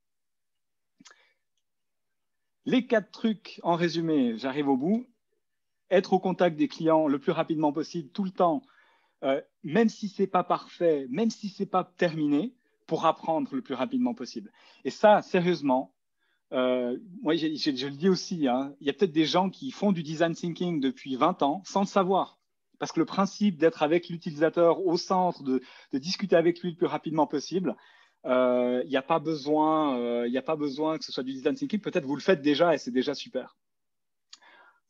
Les 4 trucs, en résumé, j'arrive au bout. Être au contact des clients le plus rapidement possible, tout le temps, même si ce n'est pas parfait, même si ce n'est pas terminé, pour apprendre le plus rapidement possible. Et ça, sérieusement, moi, je le dis aussi, hein, il y a peut-être des gens qui font du design thinking depuis 20 ans sans le savoir. Parce que le principe d'être avec l'utilisateur au centre, de discuter avec lui le plus rapidement possible, il n'y a pas besoin que ce soit du design thinking. Peut-être vous le faites déjà et c'est déjà super.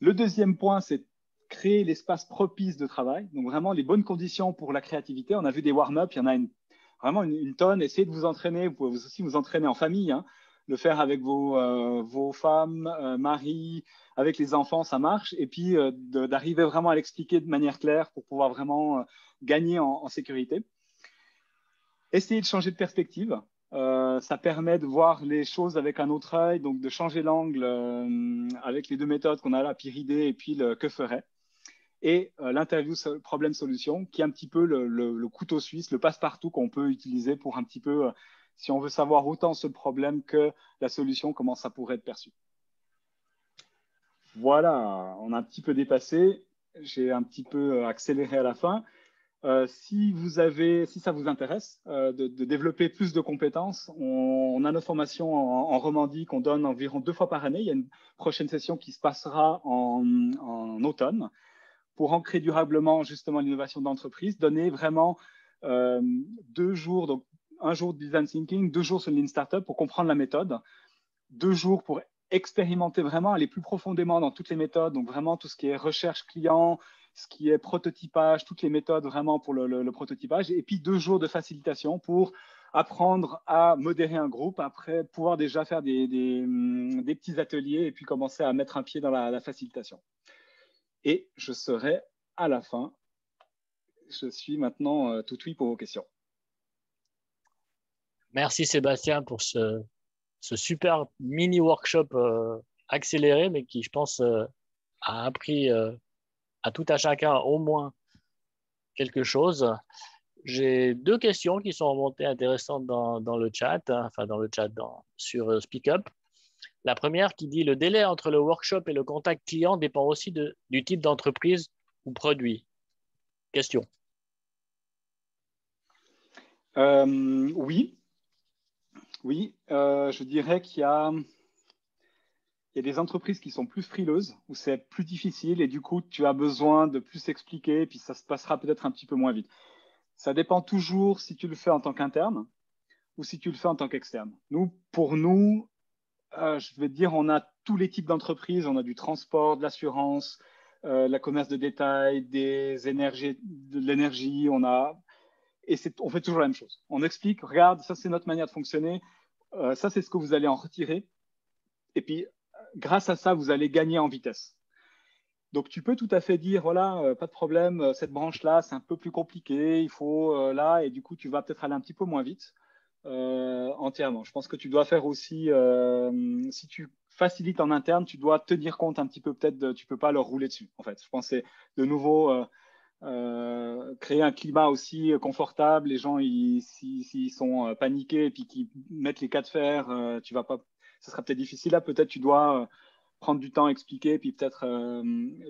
Le deuxième point, c'est créer l'espace propice de travail, donc vraiment les bonnes conditions pour la créativité. On a vu des warm-up, il y en a vraiment une tonne. Essayez de vous entraîner, vous pouvez aussi vous entraîner en famille, hein. Le faire avec vos femmes, maris, avec les enfants, ça marche. Et puis d'arriver vraiment à l'expliquer de manière claire pour pouvoir vraiment gagner en sécurité. Essayez de changer de perspective. Ça permet de voir les choses avec un autre œil, donc de changer l'angle avec les deux méthodes qu'on a là, pyridée et puis le que ferait. Et l'interview problème-solution, qui est un petit peu le couteau suisse, le passe-partout qu'on peut utiliser pour un petit peu, si on veut savoir autant ce problème que la solution, comment ça pourrait être perçu. Voilà, on a un petit peu dépassé. J'ai un petit peu accéléré à la fin. Si ça vous intéresse de développer plus de compétences, on a nos formations en Romandie qu'on donne environ 2 fois par année. Il y a une prochaine session qui se passera en automne pour ancrer durablement justement l'innovation d'entreprise, donner vraiment 2 jours, donc 1 jour de design thinking, 2 jours sur Lean Startup pour comprendre la méthode, 2 jours pour expérimenter vraiment, aller plus profondément dans toutes les méthodes, donc vraiment tout ce qui est recherche client, ce qui est prototypage, toutes les méthodes vraiment pour le prototypage, et puis 2 jours de facilitation pour apprendre à modérer un groupe, après pouvoir déjà faire des petits ateliers et puis commencer à mettre un pied dans la facilitation. Et je serai à la fin. Je suis maintenant tout oui pour vos questions.
Merci Sébastien pour ce super mini workshop accéléré, mais qui, je pense, a appris à tout à chacun au moins quelque chose. J'ai 2 questions qui sont remontées intéressantes dans le chat, hein, enfin dans le chat sur SpeakUp. La première qui dit: le délai entre le workshop et le contact client dépend aussi du type d'entreprise ou produit. Question.
Oui, je dirais qu'il y a des entreprises qui sont plus frileuses, où c'est plus difficile et du coup, tu as besoin de plus expliquer et puis ça se passera peut-être un petit peu moins vite. Ça dépend toujours si tu le fais en tant qu'interne ou si tu le fais en tant qu'externe. Pour nous, je vais te dire, on a tous les types d'entreprises. On a du transport, de l'assurance, la commerce de détail, de l'énergie. On fait toujours la même chose. On explique, regarde, ça c'est notre manière de fonctionner. Ça c'est ce que vous allez en retirer. Et puis, grâce à ça, vous allez gagner en vitesse. Donc, tu peux tout à fait dire, voilà, pas de problème, cette branche-là, c'est un peu plus compliqué, il faut là, et du coup, tu vas peut-être aller un petit peu moins vite entièrement. Je pense que tu dois faire aussi, si tu facilites en interne, tu dois tenir compte un petit peu peut-être, tu ne peux pas leur rouler dessus, en fait. Je pense que c'est de nouveau créer un climat aussi confortable. Les gens, s'ils sont paniqués et puis qu'ils mettent les cas de fer, tu vas pas, ça sera peut-être difficile. Là, peut-être tu dois prendre du temps, expliquer, puis peut-être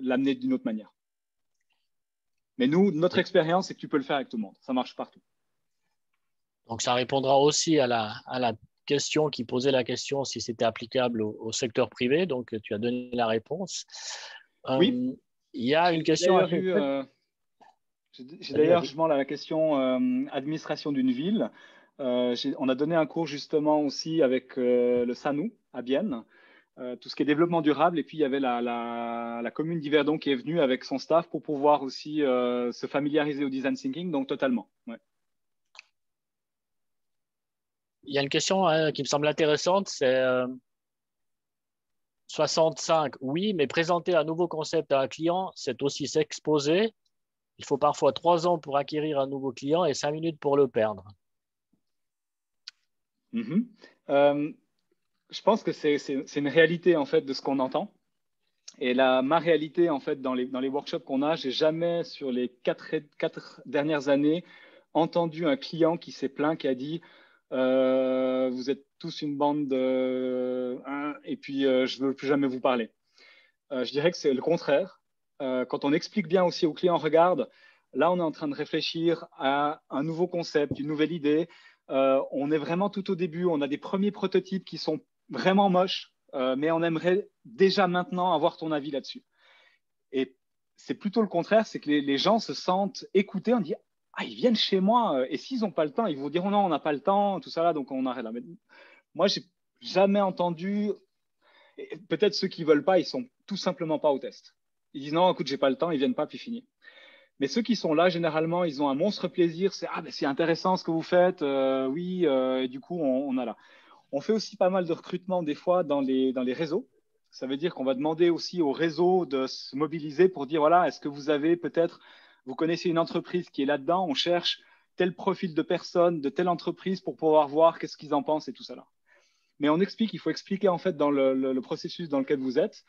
l'amener d'une autre manière. Mais notre expérience, c'est que tu peux le faire avec tout le monde. Ça marche partout.
Donc, ça répondra aussi à la question qui posait la question si c'était applicable au secteur privé. Donc, tu as donné la réponse.
Oui.
Il y a une question.
J'ai d'ailleurs justement la question administration d'une ville. On a donné un cours justement aussi avec le SANU à Bienne. Tout ce qui est développement durable. Et puis, il y avait la commune d'Yverdon qui est venue avec son staff pour pouvoir aussi se familiariser au design thinking, donc totalement. Ouais.
Il y a une question qui me semble intéressante, c'est 65, oui, mais présenter un nouveau concept à un client, c'est aussi s'exposer. Il faut parfois 3 ans pour acquérir un nouveau client et 5 minutes pour le perdre.
Je pense que c'est une réalité en fait de ce qu'on entend. Et ma réalité en fait dans les workshops qu'on a, j'ai jamais sur les 4 dernières années entendu un client qui s'est plaint, qui a dit vous êtes tous une bande de et puis je ne veux plus jamais vous parler. Je dirais que c'est le contraire. Quand on explique bien aussi aux clients, regarde, là on est en train de réfléchir à un nouveau concept, une nouvelle idée. On est vraiment tout au début, on a des premiers prototypes qui sont vraiment moches, mais on aimerait déjà maintenant avoir ton avis là-dessus. Et c'est plutôt le contraire, c'est que les gens se sentent écoutés. On dit, ah, ils viennent chez moi, et s'ils n'ont pas le temps, ils vous diront non, on n'a pas le temps, tout ça là, donc on arrête là. Mais moi, j'ai jamais entendu Et peut-être ceux qui ne veulent pas, ils ne sont tout simplement pas au test. Ils disent non, écoute, j'ai pas le temps, ils ne viennent pas, puis fini. Mais ceux qui sont là, généralement, ils ont un monstre plaisir. C'est ben, c'est intéressant ce que vous faites, oui, et du coup, on a là. On fait aussi pas mal de recrutement des fois dans les réseaux. Ça veut dire qu'on va demander aussi aux réseaux de se mobiliser pour dire voilà, est-ce que vous avez peut-être, vous connaissez une entreprise qui est là-dedans, on cherche tel profil de personne de telle entreprise pour pouvoir voir qu'est-ce qu'ils en pensent et tout ça là. Mais on explique, il faut expliquer en fait dans le processus dans lequel vous êtes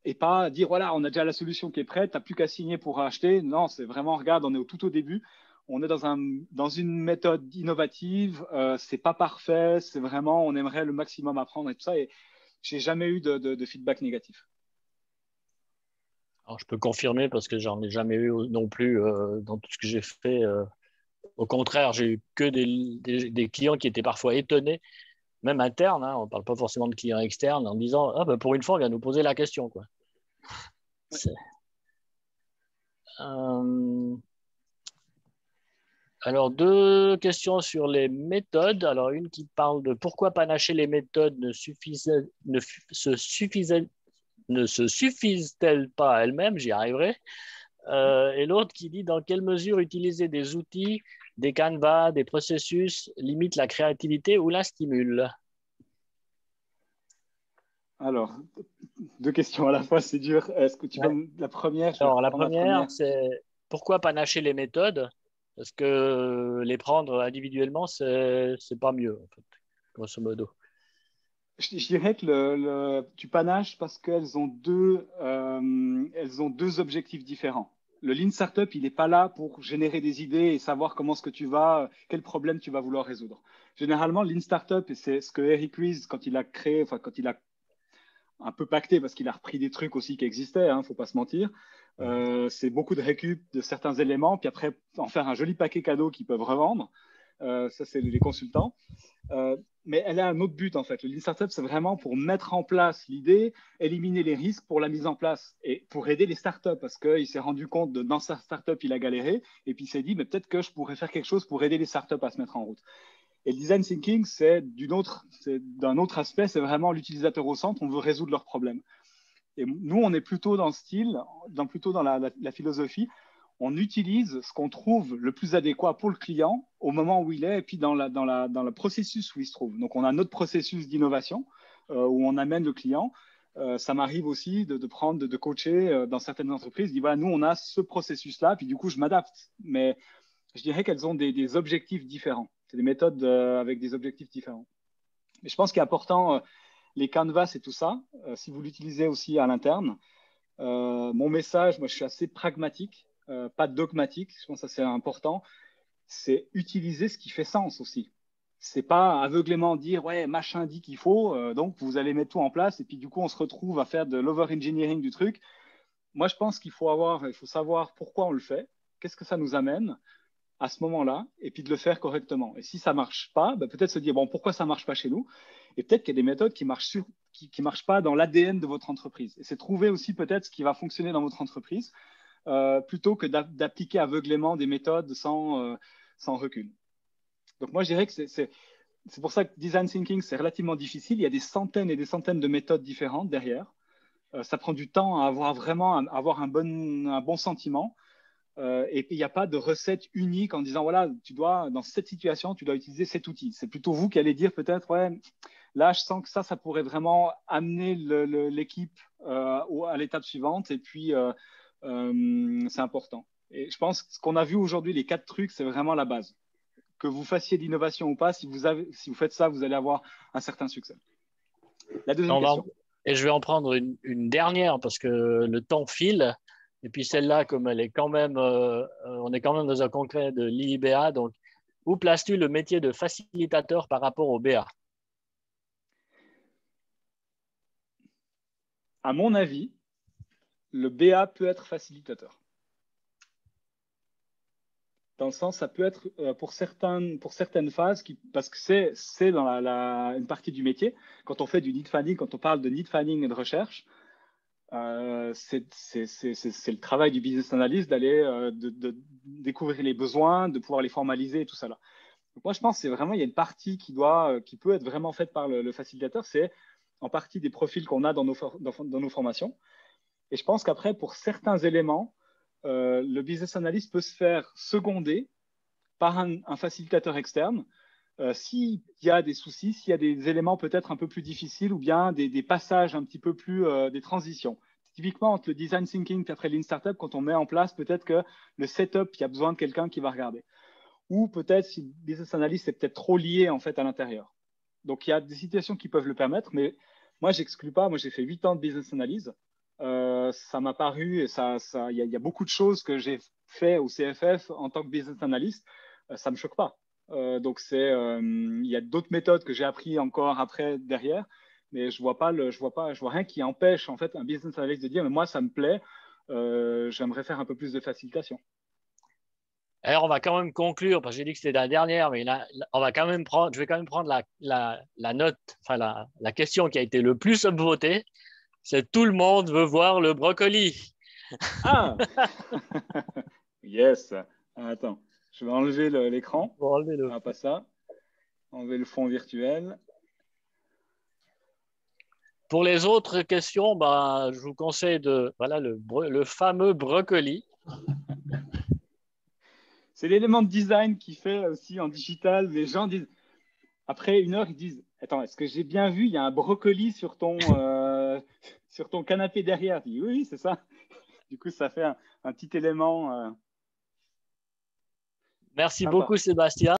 et pas dire voilà, on a déjà la solution qui est prête, tu n'as plus qu'à signer pour acheter. Non, c'est vraiment, regarde, on est tout au début. On est dans une méthode innovative, c'est pas parfait, c'est vraiment, on aimerait le maximum apprendre et tout ça. Et j'ai jamais eu de feedback négatif.
Alors, je peux confirmer parce que j'en ai jamais eu non plus dans tout ce que j'ai fait. Au contraire, j'ai eu que des clients qui étaient parfois étonnés, même internes, hein, on ne parle pas forcément de clients externes, en disant ah, ben, pour une fois, on vient nous poser la question, quoi. Euh, alors, deux questions sur les méthodes. Alors, une qui parle de pourquoi panacher les méthodes ne se suffisent-elles pas à elles-mêmes, j'y arriverai. Et l'autre qui dit dans quelle mesure utiliser des outils, des canevas, des processus limite la créativité ou la stimule.
Alors, deux questions à la fois, c'est dur. Est-ce que tu
Ouais.
peux la première, je vais
Alors, la
reprendre la première.
première, c'est pourquoi panacher les méthodes? Parce que les prendre individuellement, c'est pas mieux, en fait, grosso modo.
Je dirais que tu panaches parce elles ont deux objectifs différents. Le Lean Startup, il n'est pas là pour générer des idées et savoir comment ce que tu vas, quel problème tu vas vouloir résoudre. Généralement, Lean Startup, et c'est ce que Eric Ries, quand il a créé, enfin, quand il a un peu pacté, parce qu'il a repris des trucs aussi qui existaient, faut pas se mentir, c'est beaucoup de récup de certains éléments, puis après, en faire un joli paquet cadeau qu'ils peuvent revendre. Ça, c'est les consultants. Mais elle a un autre but en fait. Le Lean Startup, c'est vraiment pour mettre en place l'idée, éliminer les risques pour la mise en place et pour aider les startups parce qu'il s'est rendu compte que dans sa startup, il a galéré et puis il s'est dit, mais peut-être que je pourrais faire quelque chose pour aider les startups à se mettre en route. Et le design thinking, c'est d'un autre aspect, c'est vraiment l'utilisateur au centre, on veut résoudre leurs problèmes. Et nous, on est plutôt dans le style, plutôt dans la philosophie, on utilise ce qu'on trouve le plus adéquat pour le client au moment où il est et puis dans le processus où il se trouve. Donc, on a notre processus d'innovation où on amène le client. Ça m'arrive aussi de coacher dans certaines entreprises. Je dis, voilà, nous, on a ce processus-là, puis du coup, je m'adapte. Mais je dirais qu'elles ont des objectifs différents. C'est des méthodes avec des objectifs différents. Mais je pense qu'il est important, les canvas et tout ça, si vous l'utilisez aussi à l'interne, mon message, moi, je suis assez pragmatique, pas dogmatique. Je pense que ça, c'est important. C'est utiliser ce qui fait sens aussi. C'est pas aveuglément dire, ouais, machin dit qu'il faut, donc vous allez mettre tout en place et puis du coup, on se retrouve à faire de l'over-engineering du truc. Moi, je pense qu'il faut savoir pourquoi on le fait, qu'est-ce que ça nous amène à ce moment-là, et puis de le faire correctement. Et si ça marche pas, ben peut-être se dire, bon, pourquoi ça marche pas chez nous? Et peut-être qu'il y a des méthodes qui marchent pas dans l'ADN de votre entreprise. Et c'est trouver aussi peut-être ce qui va fonctionner dans votre entreprise, plutôt que d'appliquer aveuglément des méthodes sans recul. Donc moi, je dirais que c'est pour ça que design thinking, c'est relativement difficile. Il y a des centaines et des centaines de méthodes différentes derrière. Ça prend du temps à avoir un bon sentiment. Et puis, il n'y a pas de recette unique en disant, voilà, dans cette situation, tu dois utiliser cet outil. C'est plutôt vous qui allez dire peut-être, ouais, là, je sens que ça pourrait vraiment amener l'équipe à l'étape suivante. Et puis, c'est important. Et je pense que ce qu'on a vu aujourd'hui, les 4 trucs, c'est vraiment la base. Que vous fassiez d'innovation ou pas, si vous faites ça, vous allez avoir un certain succès. La deuxième question.
Et je vais en prendre une dernière parce que le temps file. Et puis celle-là, comme elle est quand même, on est quand même dans un concret de l'IBA, donc où places-tu le métier de facilitateur par rapport au BA?
À mon avis, le BA peut être facilitateur. Dans le sens, ça peut être pour certaines phases, parce que c'est dans une partie du métier. Quand on fait du need finding, quand on parle de need finding et de recherche, c'est le travail du business analyst d'aller de découvrir les besoins, de pouvoir les formaliser et tout ça là. Donc moi, je pense que il y a une partie qui peut être vraiment faite par le facilitateur, c'est en partie des profils qu'on a dans nos formations. Et je pense qu'après, pour certains éléments, le business analyst peut se faire seconder par un facilitateur externe s'il y a des soucis, s'il y a des éléments peut-être un peu plus difficiles ou bien des passages un petit peu plus, des transitions. Typiquement, entre le design thinking et après Lean Startup, quand on met en place, peut-être que le setup, il y a besoin de quelqu'un qui va regarder. Ou peut-être si le business analyst est peut-être trop lié en fait à l'intérieur. Donc, il y a des situations qui peuvent le permettre, mais moi, j'exclus pas. Moi, j'ai fait 8 ans de business analyse. Ça m'a paru, et il y a beaucoup de choses que j'ai fait au CFF en tant que business analyst. Ça me choque pas. Donc, il y a d'autres méthodes que j'ai appris encore après derrière, mais je vois rien qui empêche en fait un business analyst de dire, mais moi, ça me plaît. J'aimerais faire un peu plus de facilitation.
Alors, on va quand même conclure, parce que j'ai dit que c'était la dernière, mais là, on va quand même prendre, je vais quand même prendre la note, enfin la question qui a été le plus upvotée. C'est tout le monde veut voir le brocoli.
Ah Yes. Attends, je vais enlever l'écran.
Pour enlever le...
Ah, pas ça. Enlever le fond virtuel.
Pour les autres questions, bah, je vous conseille voilà, le fameux brocoli.
C'est l'élément de design qui fait aussi en digital. Les gens disent, après 1 heure, ils disent, attends, est-ce que j'ai bien vu, il y a un brocoli sur sur ton canapé derrière. Je dis, oui, c'est ça. Du coup, ça fait un petit élément
Merci
sympa.
beaucoup, Sébastien.